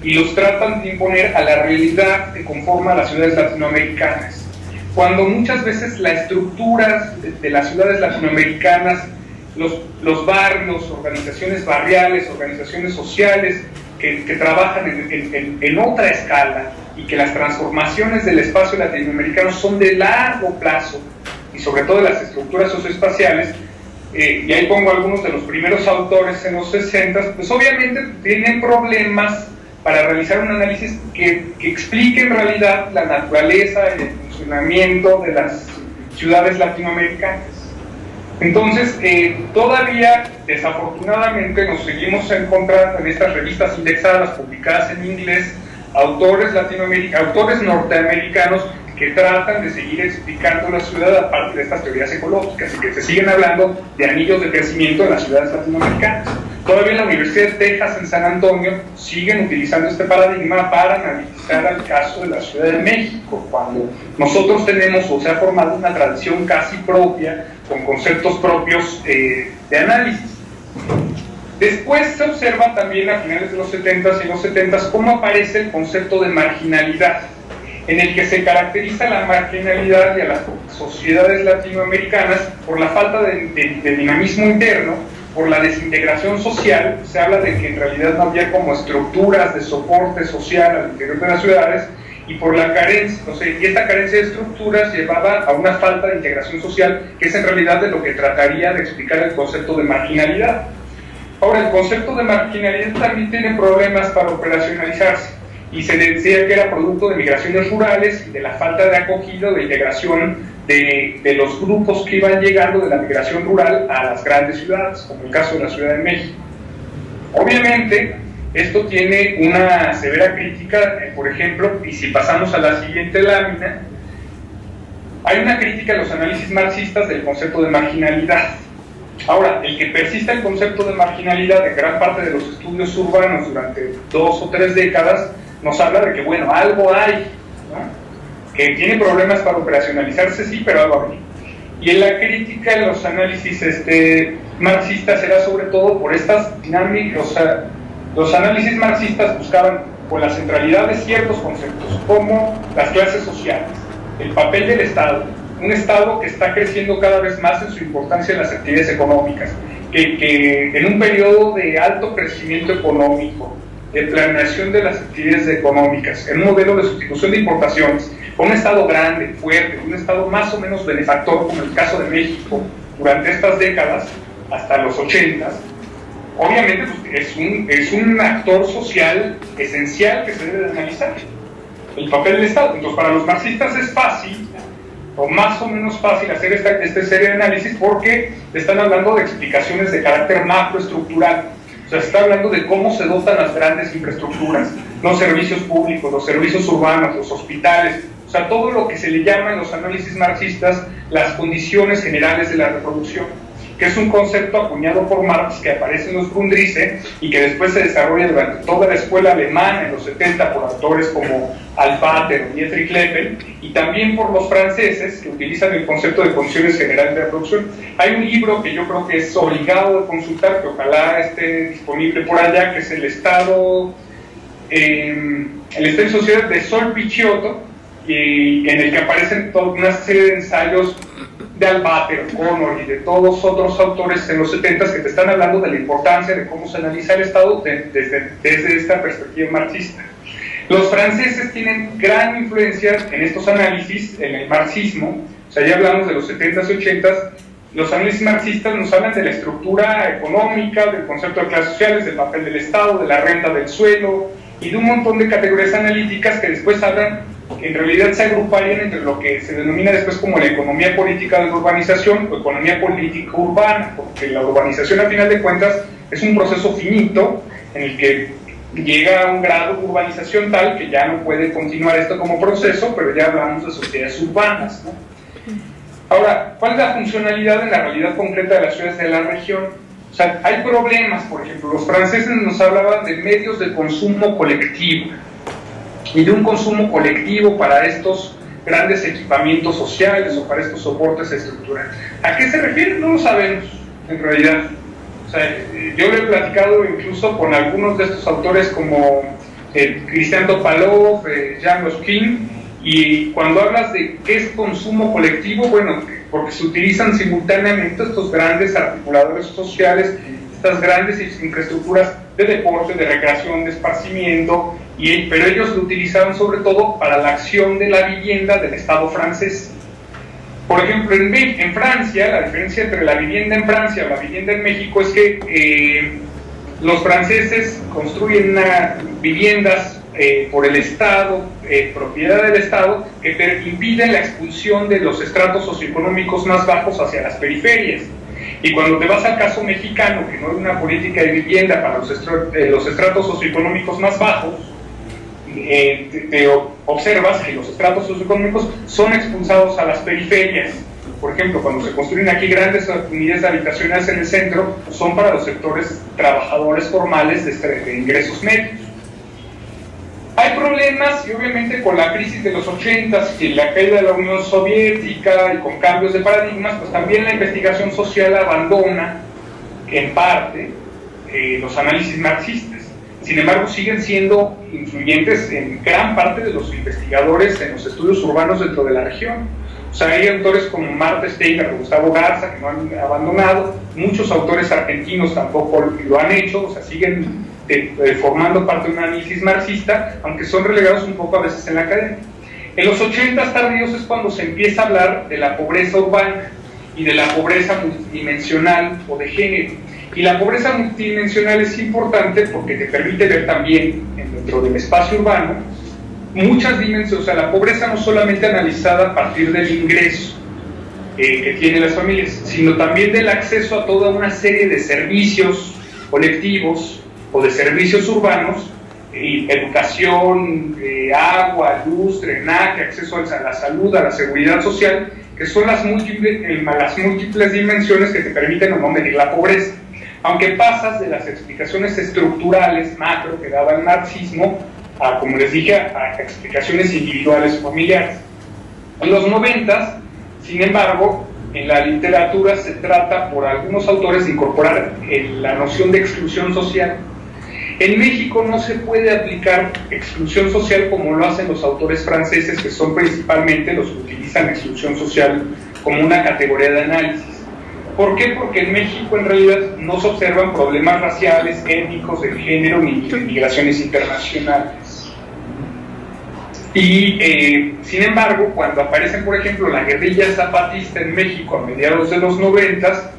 y los tratan de imponer a la realidad que conforma las ciudades latinoamericanas, cuando muchas veces la estructura de las ciudades latinoamericanas, los barrios, organizaciones barriales, organizaciones sociales que trabajan en otra escala, y que las transformaciones del espacio latinoamericano son de largo plazo, y sobre todo de las estructuras socioespaciales, y ahí pongo algunos de los primeros autores en los 60, pues obviamente tienen problemas para realizar un análisis que explique en realidad la naturaleza y el funcionamiento de las ciudades latinoamericanas. Entonces, todavía, desafortunadamente, nos seguimos encontrando en estas revistas indexadas, publicadas en inglés, autores norteamericanos que tratan de seguir explicando la ciudad a partir de estas teorías ecológicas y que se siguen hablando de anillos de crecimiento en las ciudades latinoamericanas. Todavía en la Universidad de Texas en San Antonio siguen utilizando este paradigma para analizar el caso de la Ciudad de México, cuando nosotros tenemos o se ha formado una tradición casi propia, con conceptos propios de análisis. Después se observa también a finales de los 70s y los 70s cómo aparece el concepto de marginalidad, en el que se caracteriza la marginalidad de las sociedades latinoamericanas por la falta de dinamismo interno, por la desintegración social. Se habla de que en realidad no había como estructuras de soporte social al interior de las ciudades, y por la carencia, y esta carencia de estructuras llevaba a una falta de integración social, que es en realidad de lo que trataría de explicar el concepto de marginalidad. Ahora, el concepto de marginalidad también tiene problemas para operacionalizarse, y se decía que era producto de migraciones rurales y de la falta de acogida, de integración de los grupos que iban llegando de la migración rural a las grandes ciudades, como el caso de la Ciudad de México. Obviamente, esto tiene una severa crítica, por ejemplo, y si pasamos a la siguiente lámina, hay una crítica a los análisis marxistas del concepto de marginalidad. Ahora, el que persista el concepto de marginalidad en gran parte de los estudios urbanos durante 2 o 3 décadas, nos habla de que, bueno, algo hay, ¿no?, que tiene problemas para operacionalizarse, sí, pero algo hay. Y en la crítica de los análisis marxistas era sobre todo por estas dinámicas. O sea, los análisis marxistas buscaban por la centralidad de ciertos conceptos, como las clases sociales, el papel del Estado, un Estado que está creciendo cada vez más en su importancia en las actividades económicas, que en un periodo de alto crecimiento económico, de planeación de las actividades económicas, en un modelo de sustitución de importaciones, con un Estado grande, fuerte, un Estado más o menos benefactor, como el caso de México, durante estas décadas, hasta los 80s, obviamente pues, es un actor social esencial que se debe de analizar, el papel del Estado. Entonces, para los marxistas es fácil, o más o menos fácil, hacer esta serie de análisis, porque están hablando de explicaciones de carácter macroestructural. O sea, se está hablando de cómo se dotan las grandes infraestructuras, los servicios públicos, los servicios urbanos, los hospitales, o sea, todo lo que se le llama en los análisis marxistas las condiciones generales de la reproducción, que es un concepto acuñado por Marx, que aparece en los Grundrisse y que después se desarrolla durante toda la escuela alemana en los 70 por autores como Alpater o Dietrich Leppel, y también por los franceses, que utilizan el concepto de condiciones generales de reproducción. Hay un libro que yo creo que es obligado de consultar, que ojalá esté disponible por allá, que es el Estado y Sociedad de Sol Picciotto, y en el que aparecen toda una serie de ensayos de Albater, Connor y de todos otros autores en los 70s que te están hablando de la importancia de cómo se analiza el Estado desde esta perspectiva marxista. Los franceses tienen gran influencia en estos análisis, en el marxismo. O sea, ya hablamos de los 70s y 80s. Los análisis marxistas nos hablan de la estructura económica, del concepto de clases sociales, del papel del Estado, de la renta del suelo y de un montón de categorías analíticas que después hablan, que en realidad se agruparían entre lo que se denomina después como la economía política de la urbanización o economía política urbana, porque la urbanización, a final de cuentas, es un proceso finito en el que llega a un grado de urbanización tal que ya no puede continuar esto como proceso, pero ya hablamos de sociedades urbanas, ¿no? Ahora, ¿cuál es la funcionalidad en la realidad concreta de las ciudades de la región? O sea, hay problemas. Por ejemplo, los franceses nos hablaban de medios de consumo colectivo y de un consumo colectivo para estos grandes equipamientos sociales o para estos soportes estructurales. ¿A qué se refiere? No lo sabemos, en realidad. O sea, yo lo he platicado incluso con algunos de estos autores como Christian Topalov, Jean Luskin, y cuando hablas de qué es consumo colectivo, bueno, porque se utilizan simultáneamente estos grandes articuladores sociales, estas grandes infraestructuras de deporte, de recreación, de esparcimiento, pero ellos lo utilizaban sobre todo para la acción de la vivienda del Estado francés. Por ejemplo, en Francia, la diferencia entre la vivienda en Francia y la vivienda en México es que los franceses construyen viviendas por el Estado, propiedad del Estado, que impiden la expulsión de los estratos socioeconómicos más bajos hacia las periferias. Y cuando te vas al caso mexicano, que no hay una política de vivienda para los estratos socioeconómicos más bajos, te observas que los estratos socioeconómicos son expulsados a las periferias. Por ejemplo, cuando se construyen aquí grandes unidades habitacionales en el centro, son para los sectores trabajadores formales de ingresos medios. Hay problemas, y obviamente con la crisis de los 80s y la caída de la Unión Soviética y con cambios de paradigmas, pues también la investigación social abandona, en parte, los análisis marxistas. Sin embargo, siguen siendo influyentes en gran parte de los investigadores en los estudios urbanos dentro de la región. O sea, hay autores como Marta Steiner o Gustavo Garza que no han abandonado, muchos autores argentinos tampoco lo han hecho, o sea, siguen formando parte de un análisis marxista, aunque son relegados un poco a veces en la academia. En los 80 tardíos es cuando se empieza a hablar de la pobreza urbana y de la pobreza multidimensional o de género. Y la pobreza multidimensional es importante porque te permite ver también, dentro del espacio urbano, muchas dimensiones. O sea, la pobreza no solamente analizada a partir del ingreso que tienen las familias, sino también del acceso a toda una serie de servicios colectivos o de servicios urbanos, educación, agua, luz, drenaje, acceso a la salud, a la seguridad social, que son las múltiples dimensiones que te permiten o no medir la pobreza. Aunque pasas de las explicaciones estructurales, macro, que daba el marxismo, a, como les dije, a explicaciones individuales o familiares. En los 90, sin embargo, en la literatura se trata por algunos autores de incorporar la noción de exclusión social. En México no se puede aplicar exclusión social como lo hacen los autores franceses, que son principalmente los que utilizan exclusión social como una categoría de análisis. ¿Por qué? Porque en México en realidad no se observan problemas raciales, étnicos, de género ni migraciones internacionales. Y sin embargo, cuando aparecen, por ejemplo, la guerrilla zapatista en México a mediados de los 90,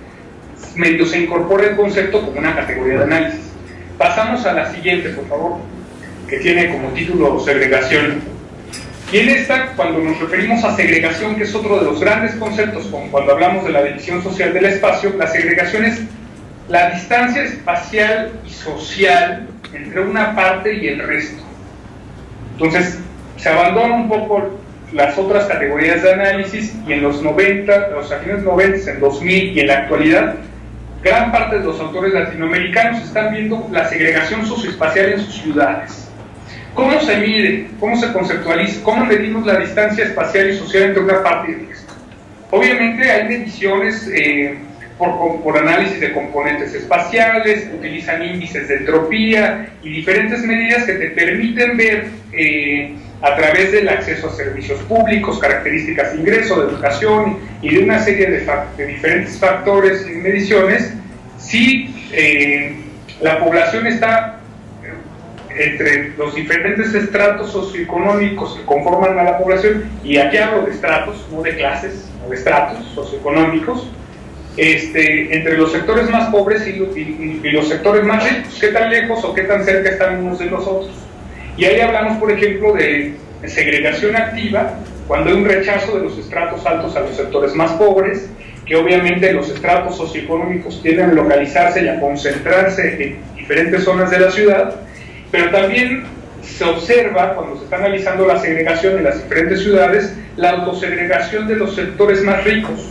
medio se incorpora el concepto como una categoría de análisis. Pasamos a la siguiente, por favor, que tiene como título segregación. Y en esta, cuando nos referimos a segregación, que es otro de los grandes conceptos, como cuando hablamos de la división social del espacio, la segregación es la distancia espacial y social entre una parte y el resto. Entonces, se abandona un poco las otras categorías de análisis y en los 90, los años 90, en 2000 y en la actualidad, gran parte de los autores latinoamericanos están viendo la segregación socioespacial en sus ciudades. ¿Cómo se mide? ¿Cómo se conceptualiza? ¿Cómo medimos la distancia espacial y social entre una parte y el resto? Obviamente hay mediciones por análisis de componentes espaciales, utilizan índices de entropía y diferentes medidas que te permiten ver a través del acceso a servicios públicos, características de ingreso, de educación y de una serie de diferentes factores y mediciones, si la población está entre los diferentes estratos socioeconómicos que conforman a la población, y aquí hablo de estratos, no de clases, no de estratos socioeconómicos, entre los sectores más pobres y los sectores más ricos, qué tan lejos o qué tan cerca están unos de los otros. Y ahí hablamos, por ejemplo, de segregación activa, cuando hay un rechazo de los estratos altos a los sectores más pobres, que obviamente los estratos socioeconómicos tienden a localizarse y a concentrarse en diferentes zonas de la ciudad, pero también se observa, cuando se está analizando la segregación en las diferentes ciudades, la autosegregación de los sectores más ricos.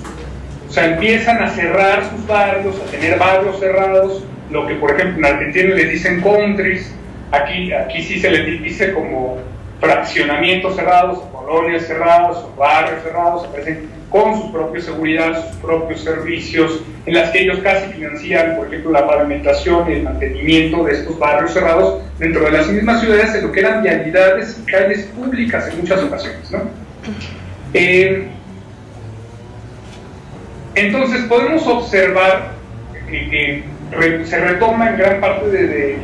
O sea, empiezan a cerrar sus barrios, a tener barrios cerrados, lo que por ejemplo en Argentina les dicen countries, aquí sí se les dice como fraccionamientos cerrados, colonias cerradas, o barrios cerrados, aparecen con su propia seguridad, sus propios servicios, en las que ellos casi financian, por ejemplo, la pavimentación y el mantenimiento de estos barrios cerrados dentro de las mismas ciudades, en lo que eran vialidades y calles públicas en muchas ocasiones, ¿no? Entonces podemos observar que se retoma en gran parte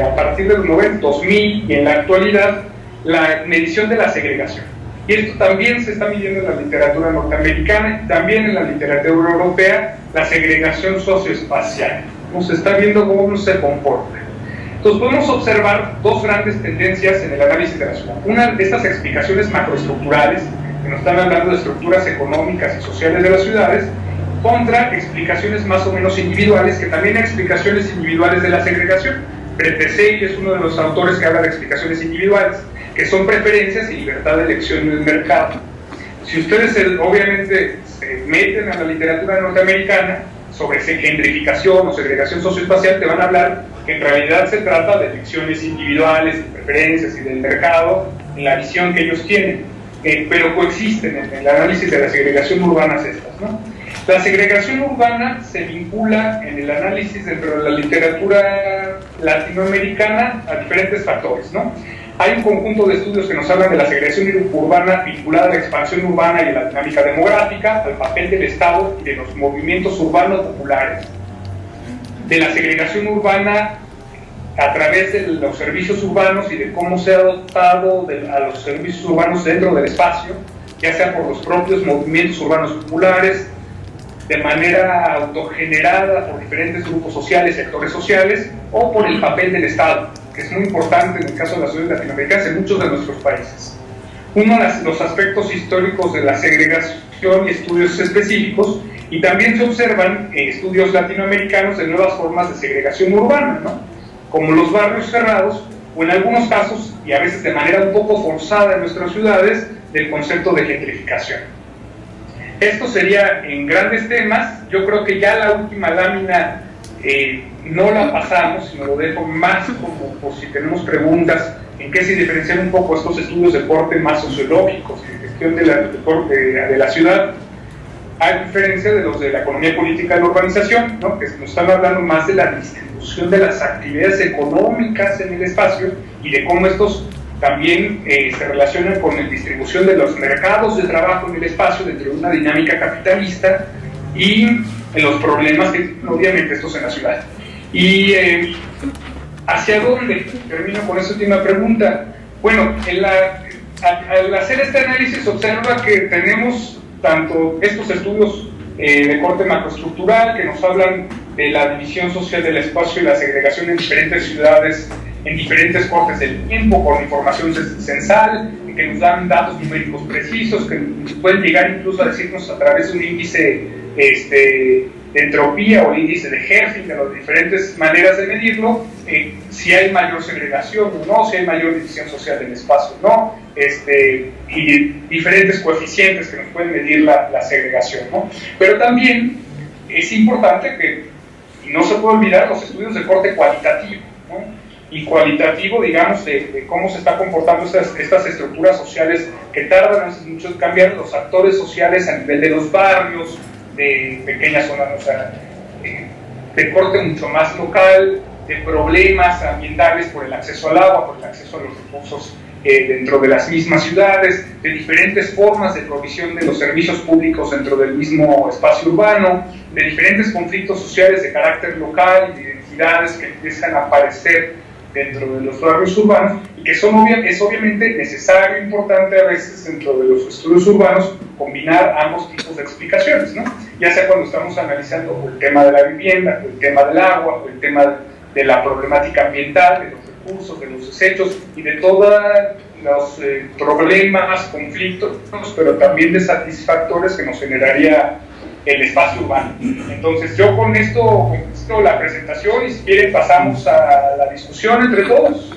a partir de los 2000 y en la actualidad la medición de la segregación. Y esto también se está midiendo en la literatura norteamericana y también en la literatura europea, la segregación socioespacial. Se está viendo cómo se comporta. Entonces podemos observar dos grandes tendencias en el análisis de la ciudad. Una de estas explicaciones macroestructurales, que nos están hablando de estructuras económicas y sociales de las ciudades, contra explicaciones más o menos individuales, que también hay explicaciones individuales de la segregación. Brettesey es uno de los autores que habla de explicaciones individuales, que son preferencias y libertad de elección en el mercado. Si ustedes obviamente se meten a la literatura norteamericana sobre gentrificación o segregación socioespacial, te van a hablar que en realidad se trata de elecciones individuales, de preferencias y del mercado, en la visión que ellos tienen, pero coexisten en el análisis de la segregación urbana estas, ¿no? La segregación urbana se vincula en el análisis dentro de la literatura latinoamericana a diferentes factores, ¿no? Hay un conjunto de estudios que nos hablan de la segregación urbana vinculada a la expansión urbana y a la dinámica demográfica, al papel del Estado y de los movimientos urbanos populares. De la segregación urbana a través de los servicios urbanos y de cómo se ha adoptado a los servicios urbanos dentro del espacio, ya sea por los propios movimientos urbanos populares, de manera autogenerada por diferentes grupos sociales, sectores sociales, o por el papel del Estado, que es muy importante en el caso de las ciudades latinoamericanas en muchos de nuestros países. Uno de los aspectos históricos de la segregación y estudios específicos, y también se observan estudios latinoamericanos de nuevas formas de segregación urbana, ¿no? Como los barrios cerrados, o en algunos casos, y a veces de manera un poco forzada en nuestras ciudades, del concepto de gentrificación. Esto sería en grandes temas. Yo creo que ya la última lámina no la pasamos, sino lo dejo más como por si tenemos preguntas en qué se diferencian un poco estos estudios de corte más sociológicos y de gestión de la ciudad, a diferencia de los de la economía política de la urbanización, ¿no? Que nos están hablando más de la distribución de las actividades económicas en el espacio y de cómo estos también se relacionan con la distribución de los mercados de trabajo en el espacio dentro de una dinámica capitalista y en los problemas que obviamente estos en la ciudad. Y ¿hacia dónde? Termino con esta última pregunta. Bueno, al hacer este análisis observa que tenemos tanto estos estudios de corte macroestructural que nos hablan de la división social del espacio y la segregación en diferentes ciudades, en diferentes cortes del tiempo, con información censal, que nos dan datos numéricos precisos, que pueden llegar incluso a decirnos a través de un índice de entropía o índice de Herfing, de las diferentes maneras de medirlo, si hay mayor segregación o no, si hay mayor división social del espacio o no, y diferentes coeficientes que nos pueden medir la segregación, ¿no? Pero también es importante que, y no se puede olvidar, los estudios de corte cualitativo, ¿no? Y cualitativo, digamos, de cómo se está comportando estas estructuras sociales que tardan mucho en cambiar, los actores sociales a nivel de los barrios, de pequeñas zonas, o sea, de corte mucho más local, de problemas ambientales por el acceso al agua, por el acceso a los recursos dentro de las mismas ciudades, de diferentes formas de provisión de los servicios públicos dentro del mismo espacio urbano, de diferentes conflictos sociales de carácter local y de identidades que empiezan a aparecer dentro de los barrios urbanos y que es obviamente necesario e importante a veces dentro de los estudios urbanos combinar ambos tipos de explicaciones, ¿no? Ya sea cuando estamos analizando el tema de la vivienda, el tema del agua, o el tema de la problemática ambiental, de los recursos, de los desechos y de todos los problemas, conflictos, pero también de satisfactores que nos generaría el espacio urbano. Entonces yo con esto la presentación y si quieren pasamos a la discusión entre todos.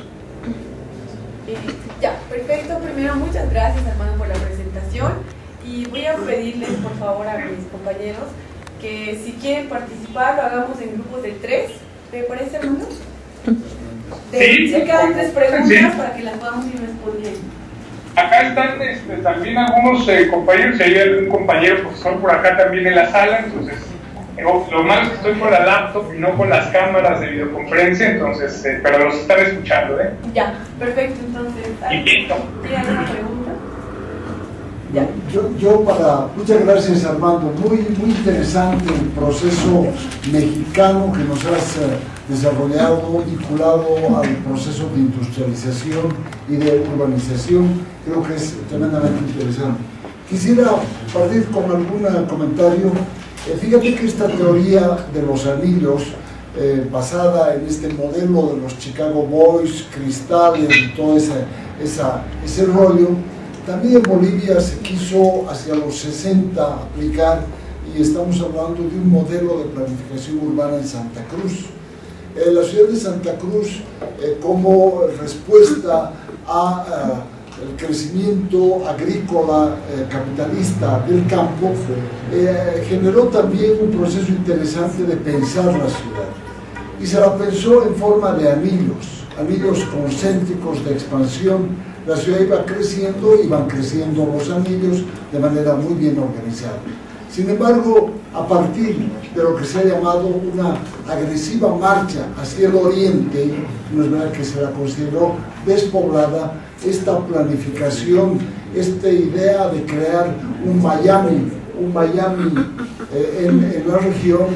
Perfecto, primero muchas gracias Armando por la presentación y voy a pedirles por favor a mis compañeros que si quieren participar lo hagamos en grupos de 3, ¿te parece Armando? Sí, se quedan 3 preguntas sí, para que las podamos ir respondiendo. acá están también algunos compañeros, si hay algún compañero profesor por acá también en la sala, entonces lo malo es que estoy con la laptop y no con las cámaras de videoconferencia, entonces, pero los están escuchando, Ya, perfecto, entonces, ¿tiene alguna pregunta? Ya. Muchas gracias Armando, muy interesante el proceso mexicano que nos has desarrollado, vinculado al proceso de industrialización y de urbanización, creo que es tremendamente interesante. Quisiera partir con algún comentario. Fíjate que esta teoría de los anillos, basada en este modelo de los Chicago Boys, cristales y todo ese rollo, también en Bolivia se quiso hacia los 60 aplicar, y estamos hablando de un modelo de planificación urbana en Santa Cruz. La ciudad de Santa Cruz, como respuesta al crecimiento agrícola capitalista del campo, generó también un proceso interesante de pensar la ciudad. Y se la pensó en forma de anillos concéntricos de expansión. La ciudad iba creciendo, iban creciendo los anillos de manera muy bien organizada. Sin embargo, a partir de lo que se ha llamado una agresiva marcha hacia el oriente, no es verdad que se la consideró despoblada, esta planificación, esta idea de crear un Miami en la región,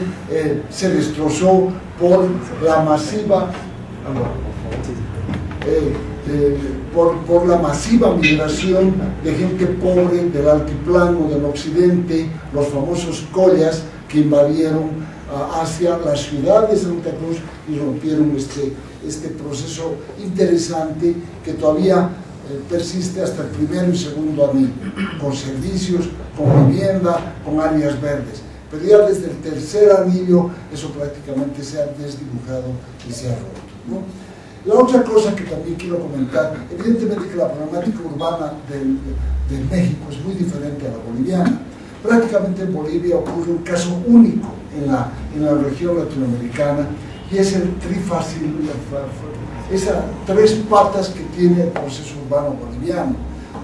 se destrozó por la masiva por la masiva migración de gente pobre del altiplano del occidente, los famosos collas que invadieron hacia la ciudad de Santa Cruz y rompieron este proceso interesante que todavía persiste hasta el primero y segundo anillo, con servicios, con vivienda, con áreas verdes. Pero ya desde el tercer anillo eso prácticamente se ha desdibujado y se ha roto, ¿no? La otra cosa que también quiero comentar, evidentemente que la problemática urbana de México es muy diferente a la boliviana. Prácticamente en Bolivia ocurre un caso único en la región latinoamericana, y es el trifácil, esas 3 patas que tiene el proceso urbano boliviano,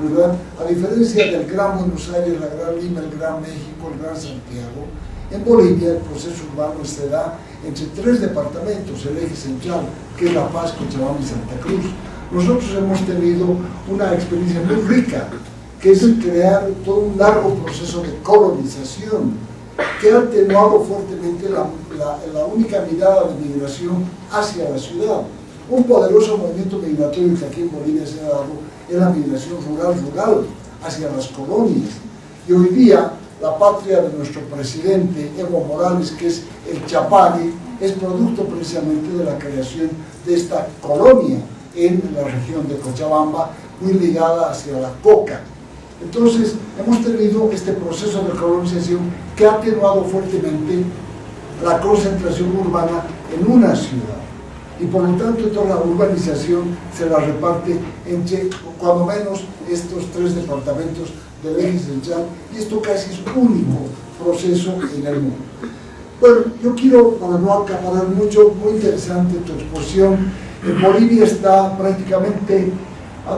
¿verdad? A diferencia del Gran Buenos Aires, la Gran Lima, el Gran México, el Gran Santiago, en Bolivia el proceso urbano se da entre 3 departamentos, el eje central, que es La Paz, Cochabamba y Santa Cruz. Nosotros hemos tenido una experiencia muy rica, que es crear todo un largo proceso de colonización, que ha atenuado fuertemente la única mirada de migración hacia la ciudad. Un poderoso movimiento migratorio que aquí en Bolivia se ha dado es la migración rural hacia las colonias. Y hoy día la patria de nuestro presidente Evo Morales, que es el Chapare, es producto precisamente de la creación de esta colonia en la región de Cochabamba, muy ligada hacia la coca. Entonces, hemos tenido este proceso de colonización que ha atenuado fuertemente la concentración urbana en una ciudad. Y por lo tanto, toda la urbanización se la reparte entre, cuando menos, estos 3 departamentos del eje central, y esto casi es único proceso en el mundo. Bueno, yo quiero, para no acaparar mucho, muy interesante tu exposición. En Bolivia está prácticamente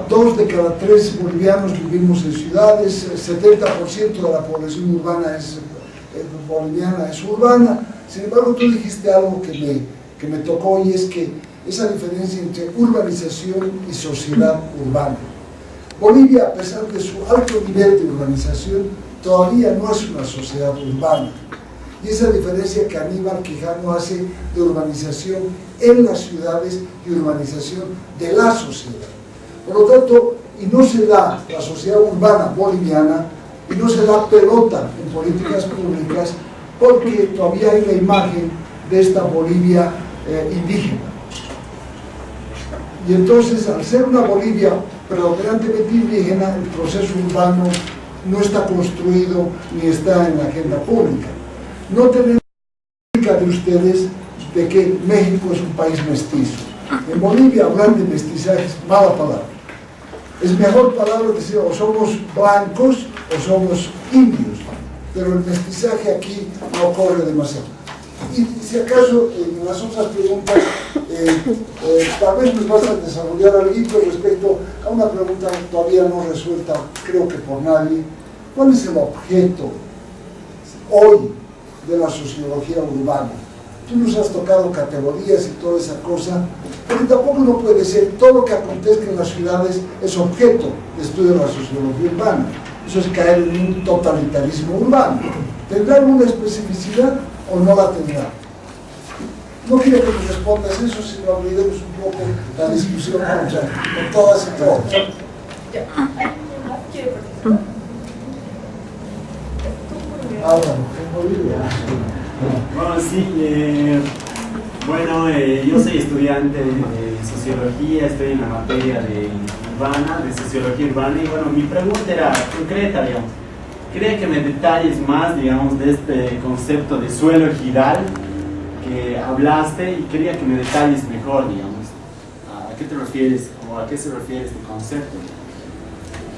2 de cada 3 bolivianos vivimos en ciudades, 70% de la población urbana boliviana es urbana. Sin embargo, tú dijiste algo que me tocó, y es que esa diferencia entre urbanización y sociedad urbana. Bolivia, a pesar de su alto nivel de urbanización, todavía no es una sociedad urbana. Y esa diferencia que Aníbal Quijano hace de urbanización en las ciudades y urbanización de la sociedad. Por lo tanto, y no se da la sociedad urbana boliviana, y no se da pelota en políticas públicas, porque todavía hay la imagen de esta Bolivia indígena. Y entonces, al ser una Bolivia predominantemente indígena, el proceso urbano no está construido ni está en la agenda pública. No tenemos de ustedes de que México es un país mestizo. En Bolivia hablar de mestizaje es mala palabra. Es mejor palabra decir o somos blancos o somos indios, pero el mestizaje aquí no ocurre demasiado. Y si acaso en las otras preguntas tal vez nos vas a desarrollar algo respecto a una pregunta todavía no resuelta, creo que por nadie. ¿Cuál es el objeto hoy de la sociología urbana? Tú nos has tocado categorías y toda esa cosa, pero tampoco no puede ser todo lo que acontezca en las ciudades es objeto de estudio de la sociología urbana. Eso es caer en un totalitarismo urbano. ¿Tendrá alguna especificidad o no la tendrá? No quiero que me respondas eso, sino abriremos un poco la discusión con todas y todos. ¿Quiere participar? Ahora, en Bolivia. Bueno, sí, yo soy estudiante de sociología, estoy en la materia de sociología urbana, y bueno, mi pregunta era concreta, digamos. Quería que me detalles más, digamos, de este concepto de suelo ejidal que hablaste, y quería que me detalles mejor, digamos, a qué te refieres, o a qué se refiere este concepto,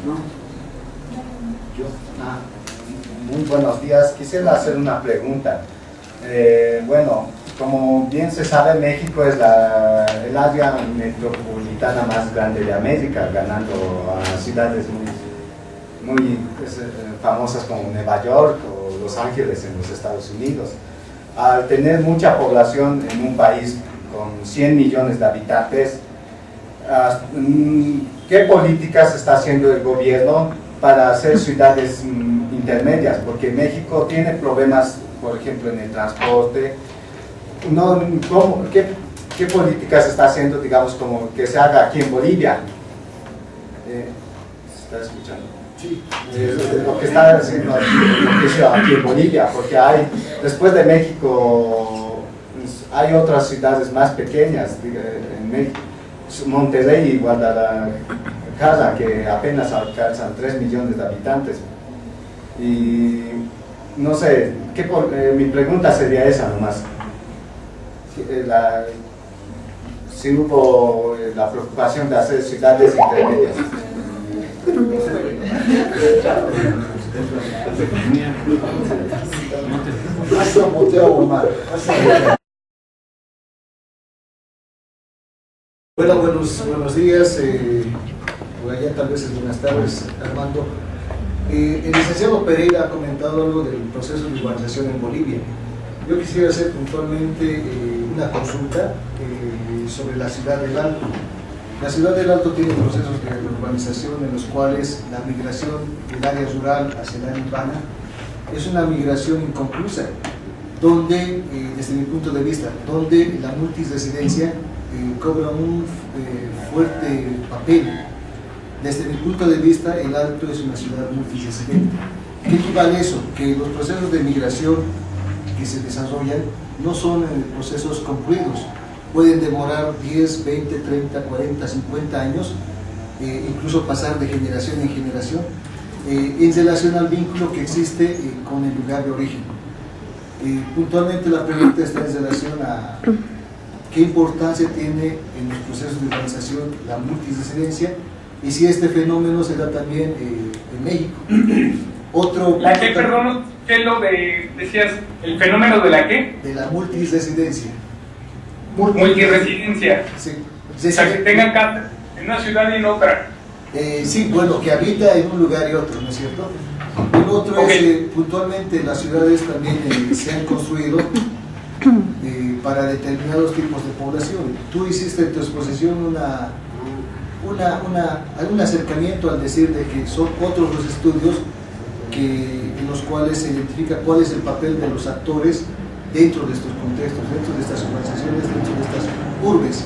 ¿no? Muy buenos días. Quisiera hacer una pregunta. Bueno, como bien se sabe, México es el área metropolitana más grande de América, ganando a ciudades muy famosas como Nueva York o Los Ángeles en los Estados Unidos. Al tener mucha población en un país con 100 millones de habitantes, ¿qué políticas está haciendo el gobierno para hacer ciudades intermedias? Porque México tiene problemas, por ejemplo, en el transporte. ¿Qué políticas está haciendo, digamos, como que se haga aquí en Bolivia? ¿Se está escuchando? Sí. Lo que está haciendo aquí en Bolivia, porque después de México, hay otras ciudades más pequeñas, en México, Monterrey y Guadalajara, que apenas alcanzan 3 millones de habitantes. Y no sé, mi pregunta sería esa nomás. Si hubo la preocupación de hacer ciudades intermedias. Bueno, buenos días, o allá tal vez es buenas tardes, Armando. El licenciado Pereira ha comentado algo del proceso de urbanización en Bolivia. Yo quisiera hacer puntualmente una consulta sobre la ciudad del Alto. La ciudad del Alto tiene procesos de urbanización en los cuales la migración del área rural hacia el área urbana es una migración inconclusa, donde, desde mi punto de vista, donde la multiresidencia cobra un fuerte papel. Desde mi punto de vista, el Alto es una ciudad multirresidente. ¿Qué equivale eso? Que los procesos de migración que se desarrollan no son procesos concluidos. Pueden demorar 10, 20, 30, 40, 50 años, incluso pasar de generación en generación, en relación al vínculo que existe con el lugar de origen. Puntualmente la pregunta está en relación a qué importancia tiene en los procesos de urbanización la multiresidencia y si este fenómeno se da también en México. Perdón, ¿qué es lo de, decías, el fenómeno de la qué? De la multiresidencia. Multiresidencia. Sí. O sea, que tengan casa en una ciudad y en otra. Sí, bueno, que habita en un lugar y otro, ¿no es cierto? El otro es, puntualmente, las ciudades también se han construido para determinados tipos de población. Tú hiciste en tu exposición algún acercamiento al decir de que son otros los estudios en los cuales se identifica cuál es el papel de los actores dentro de estos contextos, dentro de estas urbanizaciones, dentro de estas urbes.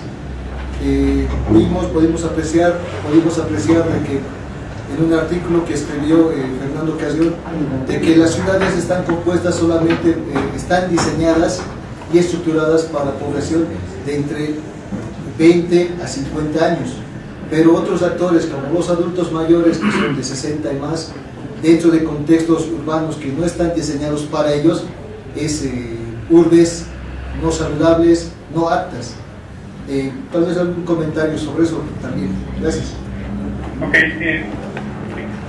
Pudimos apreciar de que en un artículo que escribió Fernando Casión, de que las ciudades están compuestas solamente, están diseñadas y estructuradas para población de entre 20 a 50 años, pero otros actores como los adultos mayores que son de 60 y más, dentro de contextos urbanos que no están diseñados para ellos, es urbes no saludables, no aptas. Tal vez algún comentario sobre eso también. Gracias. Ok,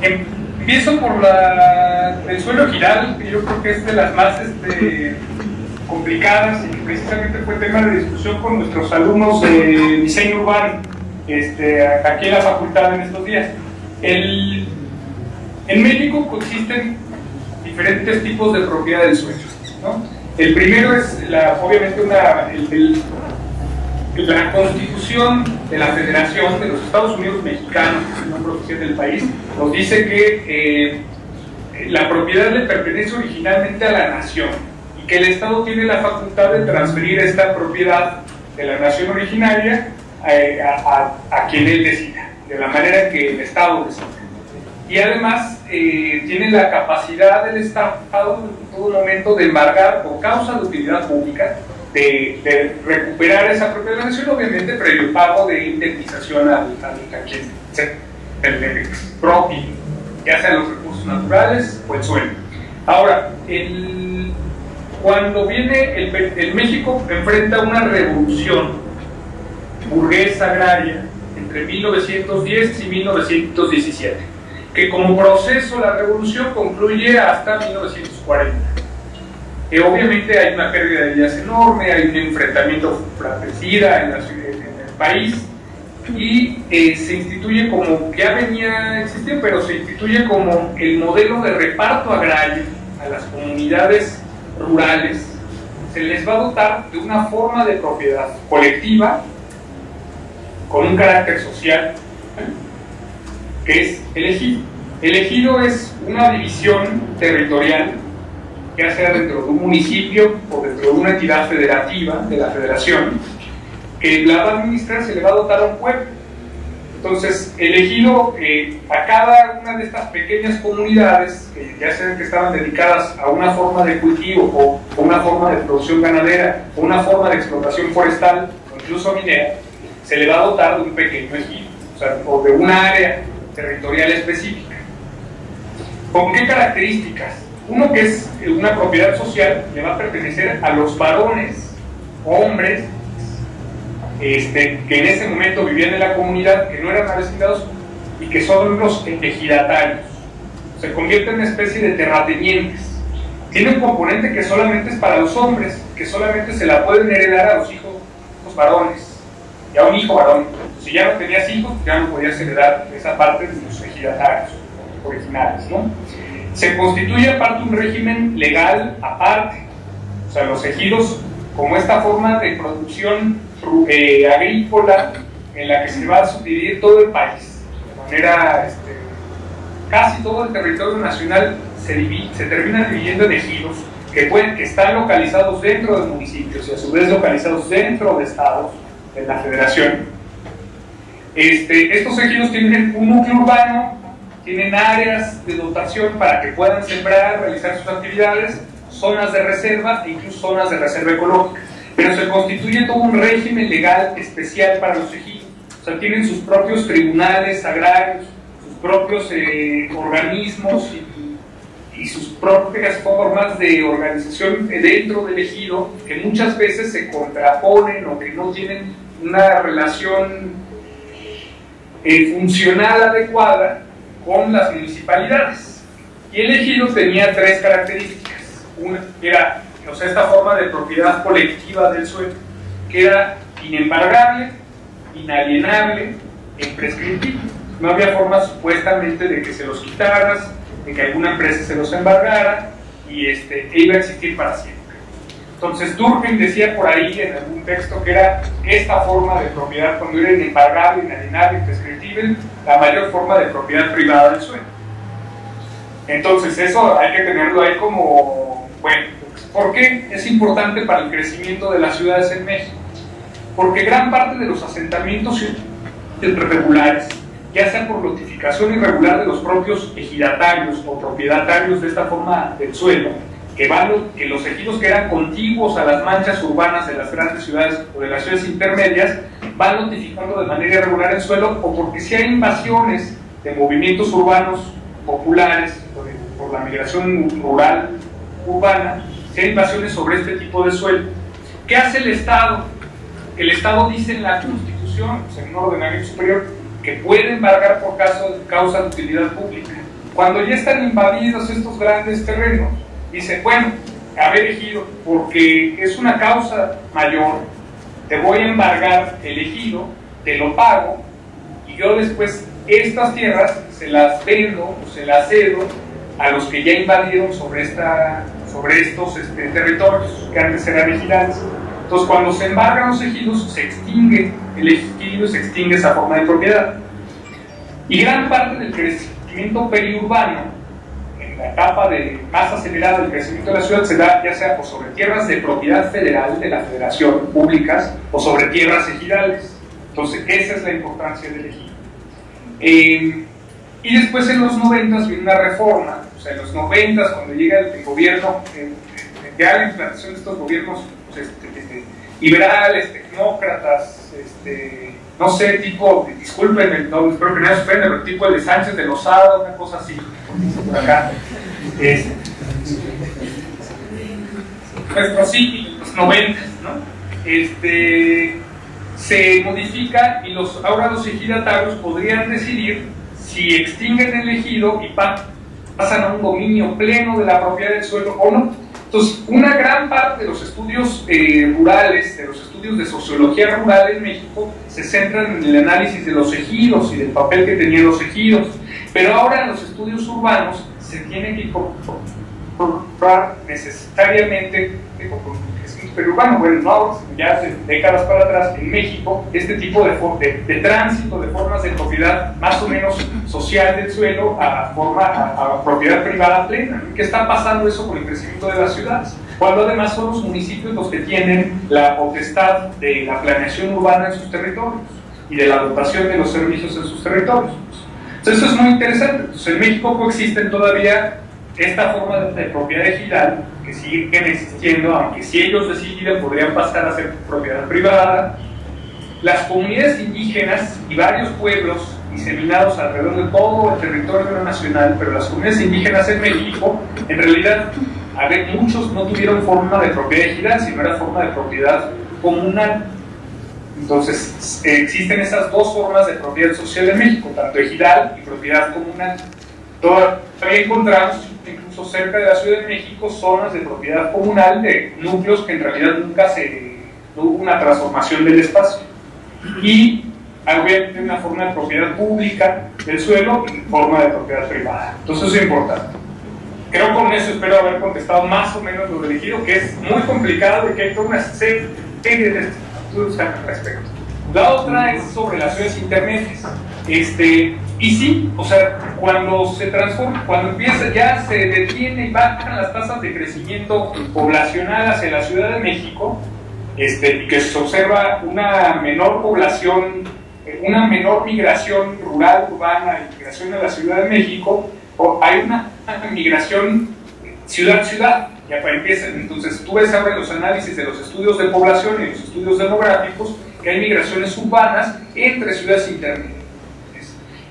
empiezo por el suelo ejidal, que yo creo que es de las más complicadas y que precisamente fue tema de discusión con nuestros alumnos de diseño urbano aquí en la facultad en estos días. En México consisten diferentes tipos de propiedad del suelo, ¿no? El primero es obviamente la Constitución de la Federación de los Estados Unidos Mexicanos, que es el nombre oficial del país, nos dice que la propiedad le pertenece originalmente a la nación y que el Estado tiene la facultad de transferir esta propiedad de la nación originaria a quien él decida, de la manera que el Estado decida. Y además tiene la capacidad del Estado en todo momento de embargar por causa de utilidad pública, de recuperar esa propiedad de la nación, obviamente previo pago de indemnización a quien se le expropie, ya sean los recursos naturales o el suelo. Ahora, cuando viene el México enfrenta una revolución burguesa agraria entre 1910 y 1917, que como proceso la revolución concluye hasta 1940. Obviamente hay una pérdida de vidas enorme, hay un enfrentamiento fratricida en el país y se instituye como, ya venía existiendo, pero se instituye como el modelo de reparto agrario a las comunidades rurales. Se les va a dotar de una forma de propiedad colectiva con un carácter social, que es el ejido. El ejido es una división territorial, ya sea dentro de un municipio o dentro de una entidad federativa de la federación, que la va a administrar, se le va a dotar a un pueblo. Entonces, el ejido, a cada una de estas pequeñas comunidades, ya sean que estaban dedicadas a una forma de cultivo o una forma de producción ganadera o una forma de explotación forestal o incluso minera, se le va a dotar de un pequeño ejido, o de una área territorial específica. ¿Con qué características? Uno, que es una propiedad social, le va a pertenecer a los varones, hombres, que en ese momento vivían en la comunidad, que no eran avecindados y que son los ejidatarios. Se convierte en una especie de terratenientes. Tiene un componente que solamente es para los hombres, que solamente se la pueden heredar a los hijos varones, y a un hijo varón. Si ya no tenías hijos, ya no podías heredar esa parte de los ejidatarios originales, ¿no? Se constituye aparte un régimen legal aparte, o sea, los ejidos como esta forma de producción agrícola en la que se va a subdividir todo el país, de manera, casi todo el territorio nacional se termina dividiendo en ejidos que están localizados dentro de municipios y a su vez localizados dentro de estados de la federación. Estos ejidos tienen un núcleo urbano, tienen áreas de dotación para que puedan sembrar, realizar sus actividades, zonas de reserva e incluso zonas de reserva ecológica. Pero se constituye todo un régimen legal especial para los ejidos. O sea, tienen sus propios tribunales agrarios, sus propios organismos y sus propias formas de organización dentro del ejido, que muchas veces se contraponen o que no tienen una relación funcional adecuada con las municipalidades. Y el ejido tenía tres características. Una era, esta forma de propiedad colectiva del suelo, que era inembargable, inalienable e imprescriptible. No había forma supuestamente de que se los quitaras, de que alguna empresa se los embargara y iba a existir para siempre. Entonces Durkheim decía por ahí en algún texto que era esta forma de propiedad, cuando era inembargable, inalienable, imprescriptible, la mayor forma de propiedad privada del suelo. Entonces eso hay que tenerlo ahí como, bueno, ¿por qué es importante para el crecimiento de las ciudades en México? Porque gran parte de los asentamientos irregulares, ya sea por notificación irregular de los propios ejidatarios o propietarios de esta forma del suelo, que los ejidos que eran contiguos a las manchas urbanas de las grandes ciudades o de las ciudades intermedias, van notificando de manera irregular el suelo, o porque si hay invasiones de movimientos urbanos populares por la migración rural urbana, si hay invasiones sobre este tipo de suelo. ¿Qué hace el Estado? El Estado dice en la Constitución, en un ordenamiento superior, que puede embargar por causa de utilidad pública. Cuando ya están invadidos estos grandes terrenos, dice, bueno, a ver, ejido, porque es una causa mayor, te voy a embargar el ejido, te lo pago, y yo después estas tierras se las vendo o se las cedo a los que ya invadieron sobre estos territorios que antes eran ejidales. Entonces, cuando se embargan los ejidos, se extingue el ejido, se extingue esa forma de propiedad. Y gran parte del crecimiento periurbano, en la etapa más acelerada del crecimiento de la ciudad, se da ya sea por sobre tierras de propiedad federal de la federación, públicas, o sobre tierras ejidales. Entonces, esa es la importancia del ejido. Y después en los 90 viene una reforma, o sea, en los 90 cuando llega el gobierno, ya la implantación de estos gobiernos pues, liberales, tecnócratas, no sé, tipo, disculpen, no, espero que no se ofenda, pero tipo el de Sánchez de Lozada, una cosa así, por acá. Pues sí, los 90, ¿no? Se modifica y ahora los ejidatarios podrían decidir si extinguen el ejido y pasan a un dominio pleno de la propiedad del suelo o no. Entonces, una gran parte de los estudios rurales, de los estudios de sociología rural en México, se centran en el análisis de los ejidos y del papel que tenían los ejidos. Pero ahora en los estudios urbanos se tiene que incorporar necesariamente periurbano, bueno, no, ya hace décadas para atrás en México, este tipo de tránsito de formas de propiedad más o menos social del suelo a propiedad privada plena. ¿Qué está pasando eso con el crecimiento de las ciudades? Cuando además son los municipios los que tienen la potestad de la planeación urbana en sus territorios y de la dotación de los servicios en sus territorios. Entonces eso es muy interesante. Entonces en México coexisten todavía esta forma de propiedad ejidal que siguen existiendo, aunque si ellos deciden podrían pasar a ser propiedad privada. Las comunidades indígenas y varios pueblos diseminados alrededor de todo el territorio nacional, pero las comunidades indígenas en México, en realidad, muchos no tuvieron forma de propiedad ejidal, sino era forma de propiedad comunal. Entonces, existen esas dos formas de propiedad social en México, tanto ejidal y propiedad comunal. Todavía encontramos, incluso cerca de la Ciudad de México, zonas de propiedad comunal de núcleos que en realidad nunca no hubo una transformación del espacio. Y obviamente una forma de propiedad pública del suelo y forma de propiedad privada. Entonces eso es importante. Creo con eso espero haber contestado más o menos lo del ejido, que es muy complicado y que hay toda una serie de estudios al respecto. La otra es sobre las ciudades intermedias. Y sí, o sea, cuando se transforma, cuando empieza, ya se detiene y bajan las tasas de crecimiento poblacional hacia la Ciudad de México, y que se observa una menor población, una menor migración rural, urbana, y migración a la Ciudad de México, hay una migración ciudad-ciudad, ya empieza. Entonces tú ves ahora en los análisis de los estudios de población y los estudios demográficos que hay migraciones urbanas entre ciudades intermedias.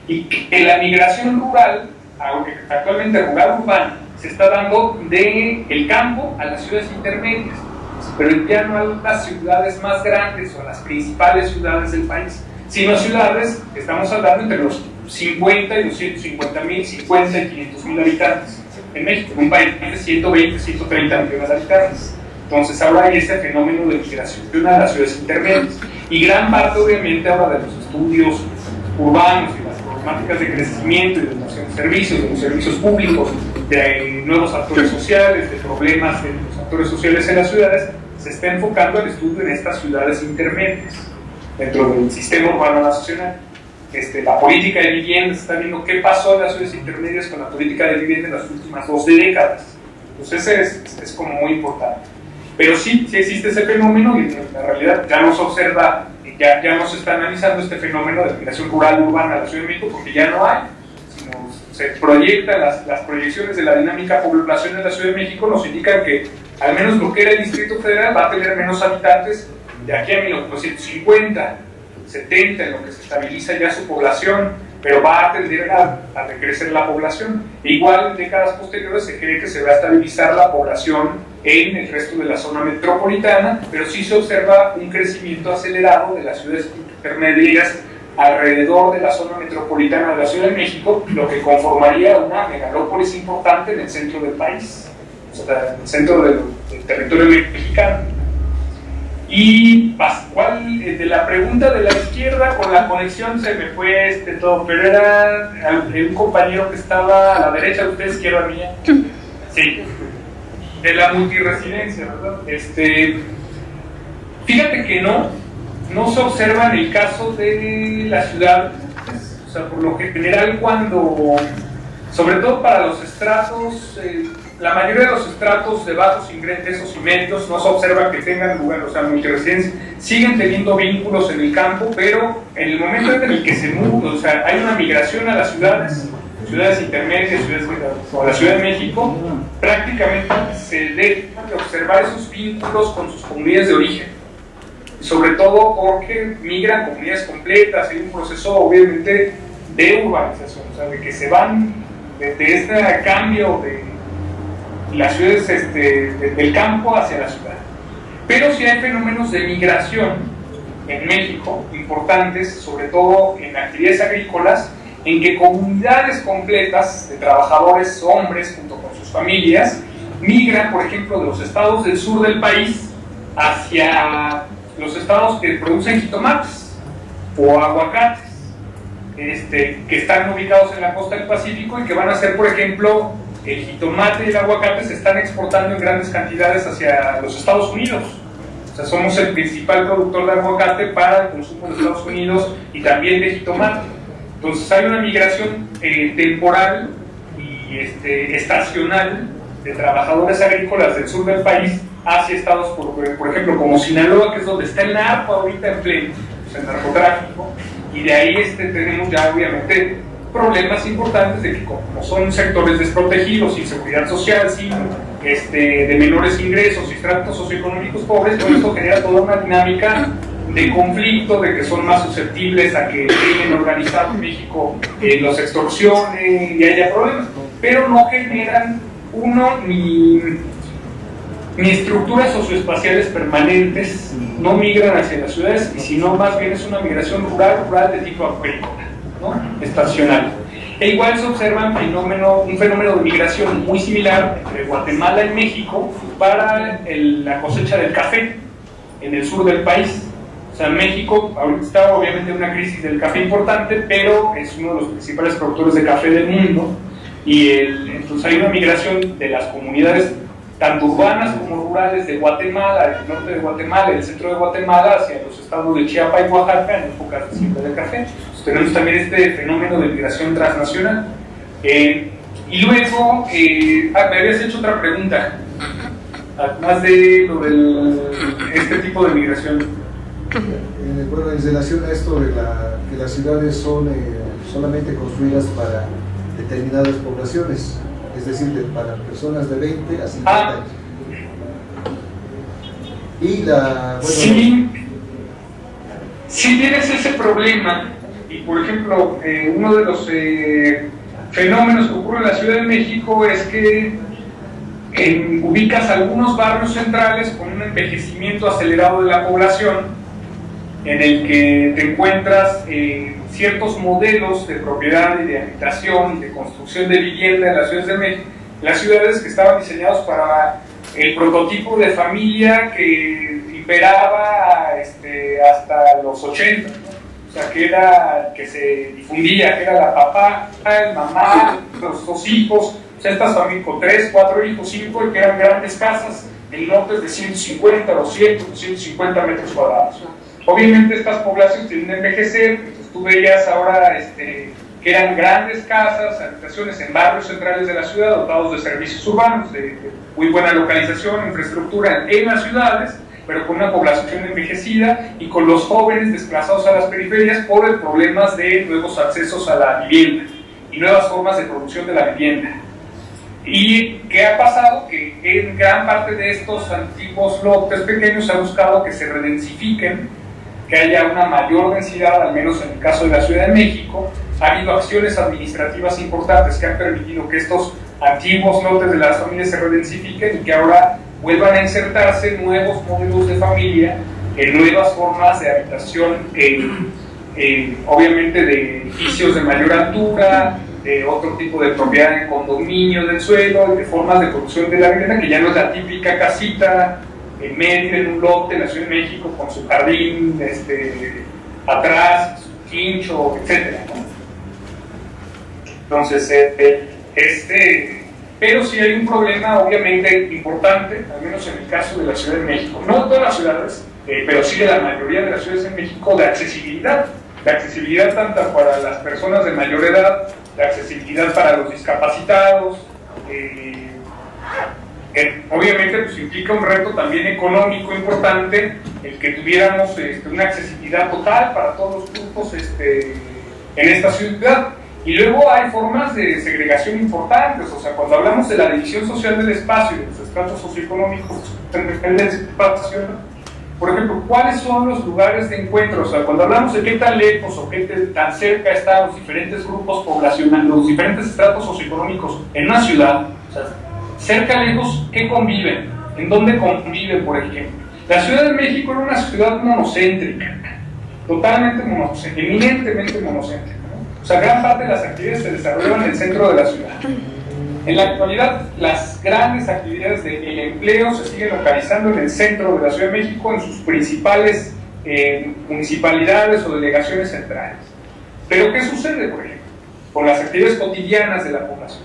Y que la migración rural, actualmente rural-urbana, se está dando del campo a las ciudades intermedias, pero ya no a las ciudades más grandes o a las principales ciudades del país, sino ciudades, estamos hablando entre los 50 y 250.000, 50 y 500.000 habitantes en México, en un país de 120, 130 millones de habitantes. Entonces ahora hay ese fenómeno de migración a las ciudades intermedias, y gran parte obviamente ahora de los estudios urbanos y las problemáticas de crecimiento y de dotación de servicios, de los servicios públicos, de nuevos actores sociales, de problemas de los actores sociales en las ciudades, se está enfocando el estudio en estas ciudades intermedias dentro del sistema urbano nacional. La política de vivienda, se está viendo qué pasó en las ciudades intermedias con la política de vivienda en las últimas 2 décadas. Entonces ese es como muy importante. Pero sí existe ese fenómeno, y en la realidad ya no se observa, ya no se está analizando este fenómeno de migración rural urbana a la Ciudad de México, porque ya no hay, sino se proyectan las proyecciones de la dinámica poblacional de la Ciudad de México, nos indican que al menos lo que era el Distrito Federal va a tener menos habitantes de aquí a 1950, 70, en lo que se estabiliza ya su población, pero va a tender a decrecer la población. Igual en décadas posteriores se cree que se va a estabilizar la población en el resto de la zona metropolitana, pero sí se observa un crecimiento acelerado de las ciudades intermedias alrededor de la zona metropolitana de la Ciudad de México, lo que conformaría una megalópolis importante en el centro del país, o sea, en el centro del territorio mexicano. Y Pascual, de la pregunta de la izquierda, con la conexión se me fue todo, pero era un compañero que estaba a la derecha de usted, izquierda mía. Sí, de la multiresidencia, ¿verdad? Fíjate que no se observa en el caso de la ciudad, o sea, por lo general cuando, sobre todo para los estratos, la mayoría de los estratos de bajos ingresos y medios no se observa que tengan lugar, o sea, multiresidencia, siguen teniendo vínculos en el campo, pero en el momento en el que se muda, o sea, hay una migración a las ciudades intermedias, ciudades como la Ciudad de México, prácticamente se dejan de observar esos vínculos con sus comunidades de origen, sobre todo porque migran comunidades completas, hay un proceso obviamente de urbanización, o sea, de que se van de este cambio de las ciudades del campo hacia la ciudad. Pero sí hay fenómenos de migración en México importantes, sobre todo en actividades agrícolas, en que comunidades completas de trabajadores hombres junto con sus familias migran, por ejemplo, de los estados del sur del país hacia los estados que producen jitomates o aguacates, que están ubicados en la costa del Pacífico y que van a ser, por ejemplo, el jitomate y el aguacate se están exportando en grandes cantidades hacia los Estados Unidos. O sea, somos el principal productor de aguacate para el consumo de Estados Unidos y también de jitomate. Entonces hay una migración temporal y estacional de trabajadores agrícolas del sur del país hacia estados, por ejemplo, como Sinaloa, que es donde está el narco ahorita en pleno, o sea, el narcotráfico, y de ahí tenemos ya obviamente problemas importantes de que como son sectores desprotegidos, sin seguridad social, sin de menores ingresos y estratos socioeconómicos pobres, todo esto genera toda una dinámica de conflicto, de que son más susceptibles a que el crimen organizado en México los extorsione y haya problemas, pero no generan ni estructuras socioespaciales permanentes, no migran hacia las ciudades, y sino más bien es una migración rural de tipo agrícola, ¿no? Estacional. E igual se observa un fenómeno de migración muy similar entre Guatemala y México para la cosecha del café en el sur del país. O sea, México ahorita está obviamente en una crisis del café importante, pero es uno de los principales productores de café del mundo, y entonces hay una migración de las comunidades tanto urbanas como rurales de Guatemala, del norte de Guatemala, del centro de Guatemala, hacia los estados de Chiapas y Oaxaca en épocas de siembra de café. Entonces, tenemos también este fenómeno de migración transnacional. Y luego, me habías hecho otra pregunta, además de lo este tipo de migración. Bueno, en relación a esto de que las ciudades son solamente construidas para determinadas poblaciones, es decir, para personas de 20 a 50 años. Y si tienes ese problema, y por ejemplo, uno de los fenómenos que ocurre en la Ciudad de México es que ubicas algunos barrios centrales con un envejecimiento acelerado de la población, en el que te encuentras ciertos modelos de propiedad y de habitación y de construcción de vivienda en las ciudades de México, las ciudades que estaban diseñadas para el prototipo de familia que imperaba hasta los 80, ¿no? O sea, que se difundía, que era la papá, el mamá, los dos hijos, o sea, estas familias con 3, 4 hijos, 5, y que eran grandes casas en lotes de 150, 200, 250 metros cuadrados. Obviamente estas poblaciones tienden a envejecer, entonces tú veías ahora que eran grandes casas, habitaciones en barrios centrales de la ciudad, dotados de servicios urbanos, de muy buena localización, infraestructura en las ciudades, pero con una población envejecida y con los jóvenes desplazados a las periferias por el problemas de nuevos accesos a la vivienda y nuevas formas de producción de la vivienda. ¿Y qué ha pasado? Que en gran parte de estos antiguos lotes pequeños se ha buscado que se redensifiquen, que haya una mayor densidad, al menos en el caso de la Ciudad de México. Ha habido acciones administrativas importantes que han permitido que estos antiguos lotes de las familias se redensifiquen y que ahora vuelvan a insertarse nuevos modelos de familia, en nuevas formas de habitación obviamente de edificios de mayor altura, de otro tipo de propiedad en condominio del suelo, de formas de producción de la vivienda, que ya no es la típica casita en medio, en un lote en la Ciudad de México, con su jardín atrás, su quincho, etc., ¿no? Entonces, pero sí hay un problema obviamente importante, al menos en el caso de la Ciudad de México, no de todas las ciudades, pero sí de la mayoría de las ciudades de México, de accesibilidad tanto para las personas de mayor edad, de accesibilidad para los discapacitados, obviamente pues implica un reto también económico importante el que tuviéramos una accesibilidad total para todos los grupos en esta ciudad. Y luego hay formas de segregación importantes, o sea, cuando hablamos de la división social del espacio y de los estratos socioeconómicos del espacio, por ejemplo, ¿cuáles son los lugares de encuentro? O sea, cuando hablamos de qué tan lejos o qué tan cerca están los diferentes grupos poblacionales, los diferentes estratos socioeconómicos en una ciudad, o sea, cerca, lejos, ¿qué conviven? ¿En dónde conviven, por ejemplo? La Ciudad de México era una ciudad monocéntrica, totalmente monocéntrica, eminentemente monocéntrica. O sea, gran parte de las actividades se desarrollaban en el centro de la ciudad. En la actualidad, las grandes actividades del empleo se siguen localizando en el centro de la Ciudad de México, en sus principales municipalidades o delegaciones centrales. Pero, ¿qué sucede, por ejemplo, con las actividades cotidianas de la población?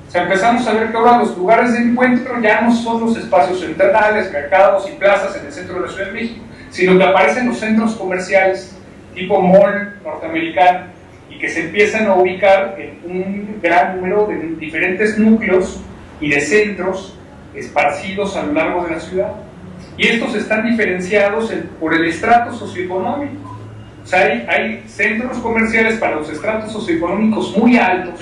O sea, empezamos a ver que ahora los lugares de encuentro ya no son los espacios centrales, mercados y plazas en el centro de la Ciudad de México, sino que aparecen los centros comerciales tipo mall norteamericano, y que se empiezan a ubicar en un gran número de diferentes núcleos y de centros esparcidos a lo largo de la ciudad. Y estos están diferenciados por el estrato socioeconómico. O sea, hay centros comerciales para los estratos socioeconómicos muy altos,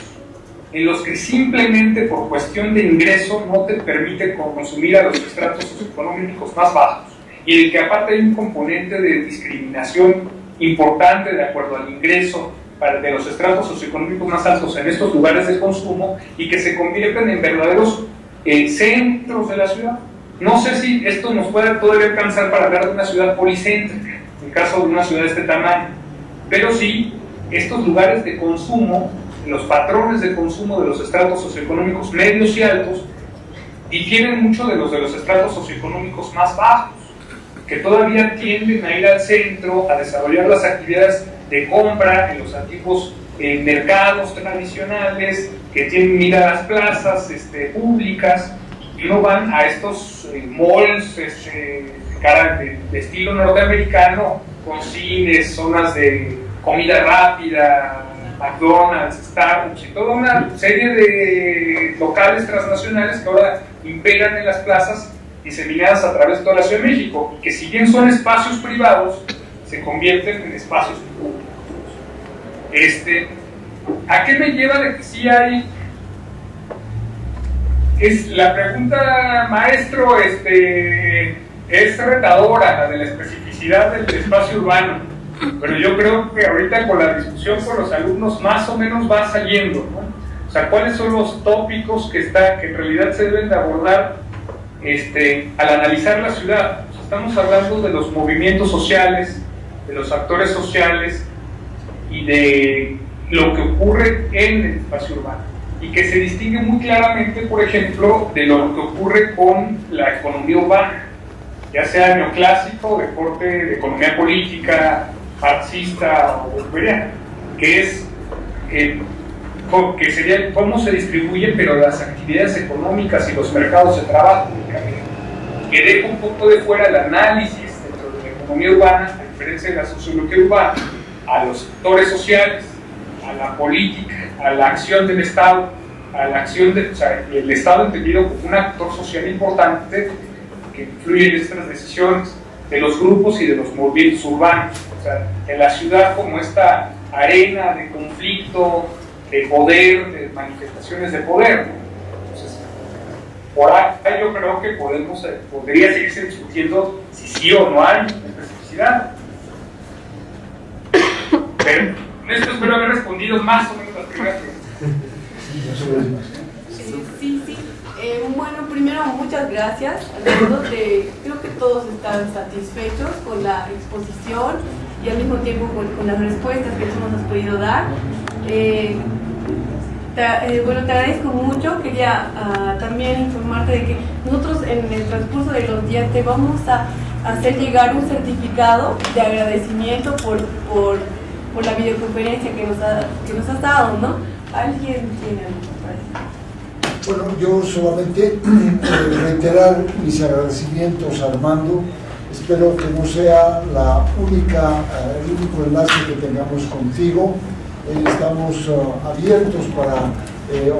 en los que simplemente por cuestión de ingreso no te permite consumir a los estratos socioeconómicos más bajos, y en el que aparte hay un componente de discriminación importante de acuerdo al ingreso de los estratos socioeconómicos más altos en estos lugares de consumo, y que se convierten en verdaderos centros de la ciudad. No sé si esto nos puede todavía alcanzar para hablar de una ciudad policéntrica, en caso de una ciudad de este tamaño, pero sí, estos lugares de consumo, los patrones de consumo de los estratos socioeconómicos medios y altos, difieren mucho de los estratos socioeconómicos más bajos, que todavía tienden a ir al centro, a desarrollar las actividades de compra en los antiguos mercados tradicionales, que tienen ir a las plazas públicas, y no van a estos malls de estilo norteamericano, con cines, zonas de comida rápida, McDonald's, Starbucks y toda una serie de locales transnacionales que ahora imperan en las plazas diseminadas a través de toda la Ciudad de México, y que si bien son espacios privados, se convierten en espacios públicos. ¿A qué me lleva de que sí hay? La pregunta, maestro, es retadora, la de la especificidad del espacio urbano, pero yo creo que ahorita con la discusión con los alumnos más o menos va saliendo, ¿no? O sea, ¿cuáles son los tópicos que en realidad se deben de abordar al analizar la ciudad? O sea, estamos hablando de los movimientos sociales, de los actores sociales y de lo que ocurre en el espacio urbano, y que se distingue muy claramente, por ejemplo, de lo que ocurre con la economía urbana, ya sea neoclásico, de corte de economía política, marxista o bolivariana, que es que sería cómo se distribuyen pero las actividades económicas y los mercados de trabajo, que deja un poco de fuera el análisis dentro de la economía urbana, a diferencia de la sociología urbana, a los sectores sociales, a la política, a la acción del Estado, a la acción el Estado entendido como un actor social importante que influye en estas decisiones, de los grupos y de los movimientos urbanos, o sea, en la ciudad como esta arena de conflicto, de poder, de manifestaciones de poder, ¿no? Entonces, por ahí yo creo que podría seguirse discutiendo si sí o no hay especificidad. Pero esto espero haber respondido más o menos las primeras preguntas. Sí. Bueno, primero muchas gracias. Creo que todos están satisfechos con la exposición. y al mismo tiempo con las respuestas que tú nos has podido dar. Bueno, te agradezco mucho. Quería también informarte de que nosotros en el transcurso de los días te vamos a hacer llegar un certificado de agradecimiento por la videoconferencia que nos has dado, ¿no? ¿Alguien tiene algo para decir? Bueno, yo solamente reiterar mis agradecimientos a Armando. Espero que no sea el único enlace que tengamos contigo. Estamos abiertos para,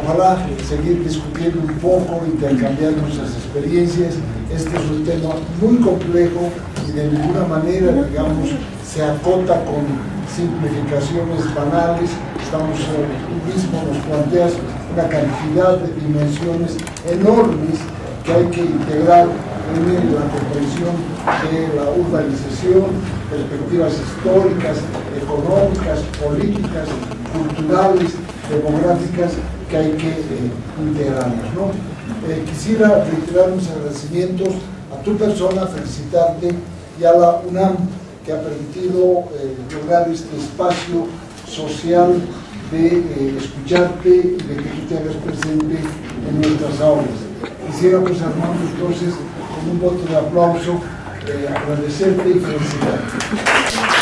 ojalá, seguir discutiendo un poco, intercambiar nuestras experiencias. Este es un tema muy complejo y de ninguna manera, digamos, se acota con simplificaciones banales. Tú mismo nos planteas una cantidad de dimensiones enormes que hay que integrar en la comprensión de la urbanización, perspectivas históricas, económicas, políticas, culturales, demográficas que hay que integrarlas, ¿no? Quisiera reiterar mis agradecimientos a tu persona, felicitarte, y a la UNAM, que ha permitido lograr este espacio social de escucharte y de que tú te hagas presente en nuestras aulas. Quisiera, pues, Armando, entonces, con un voto de aplauso, agradecerte y felicitarte.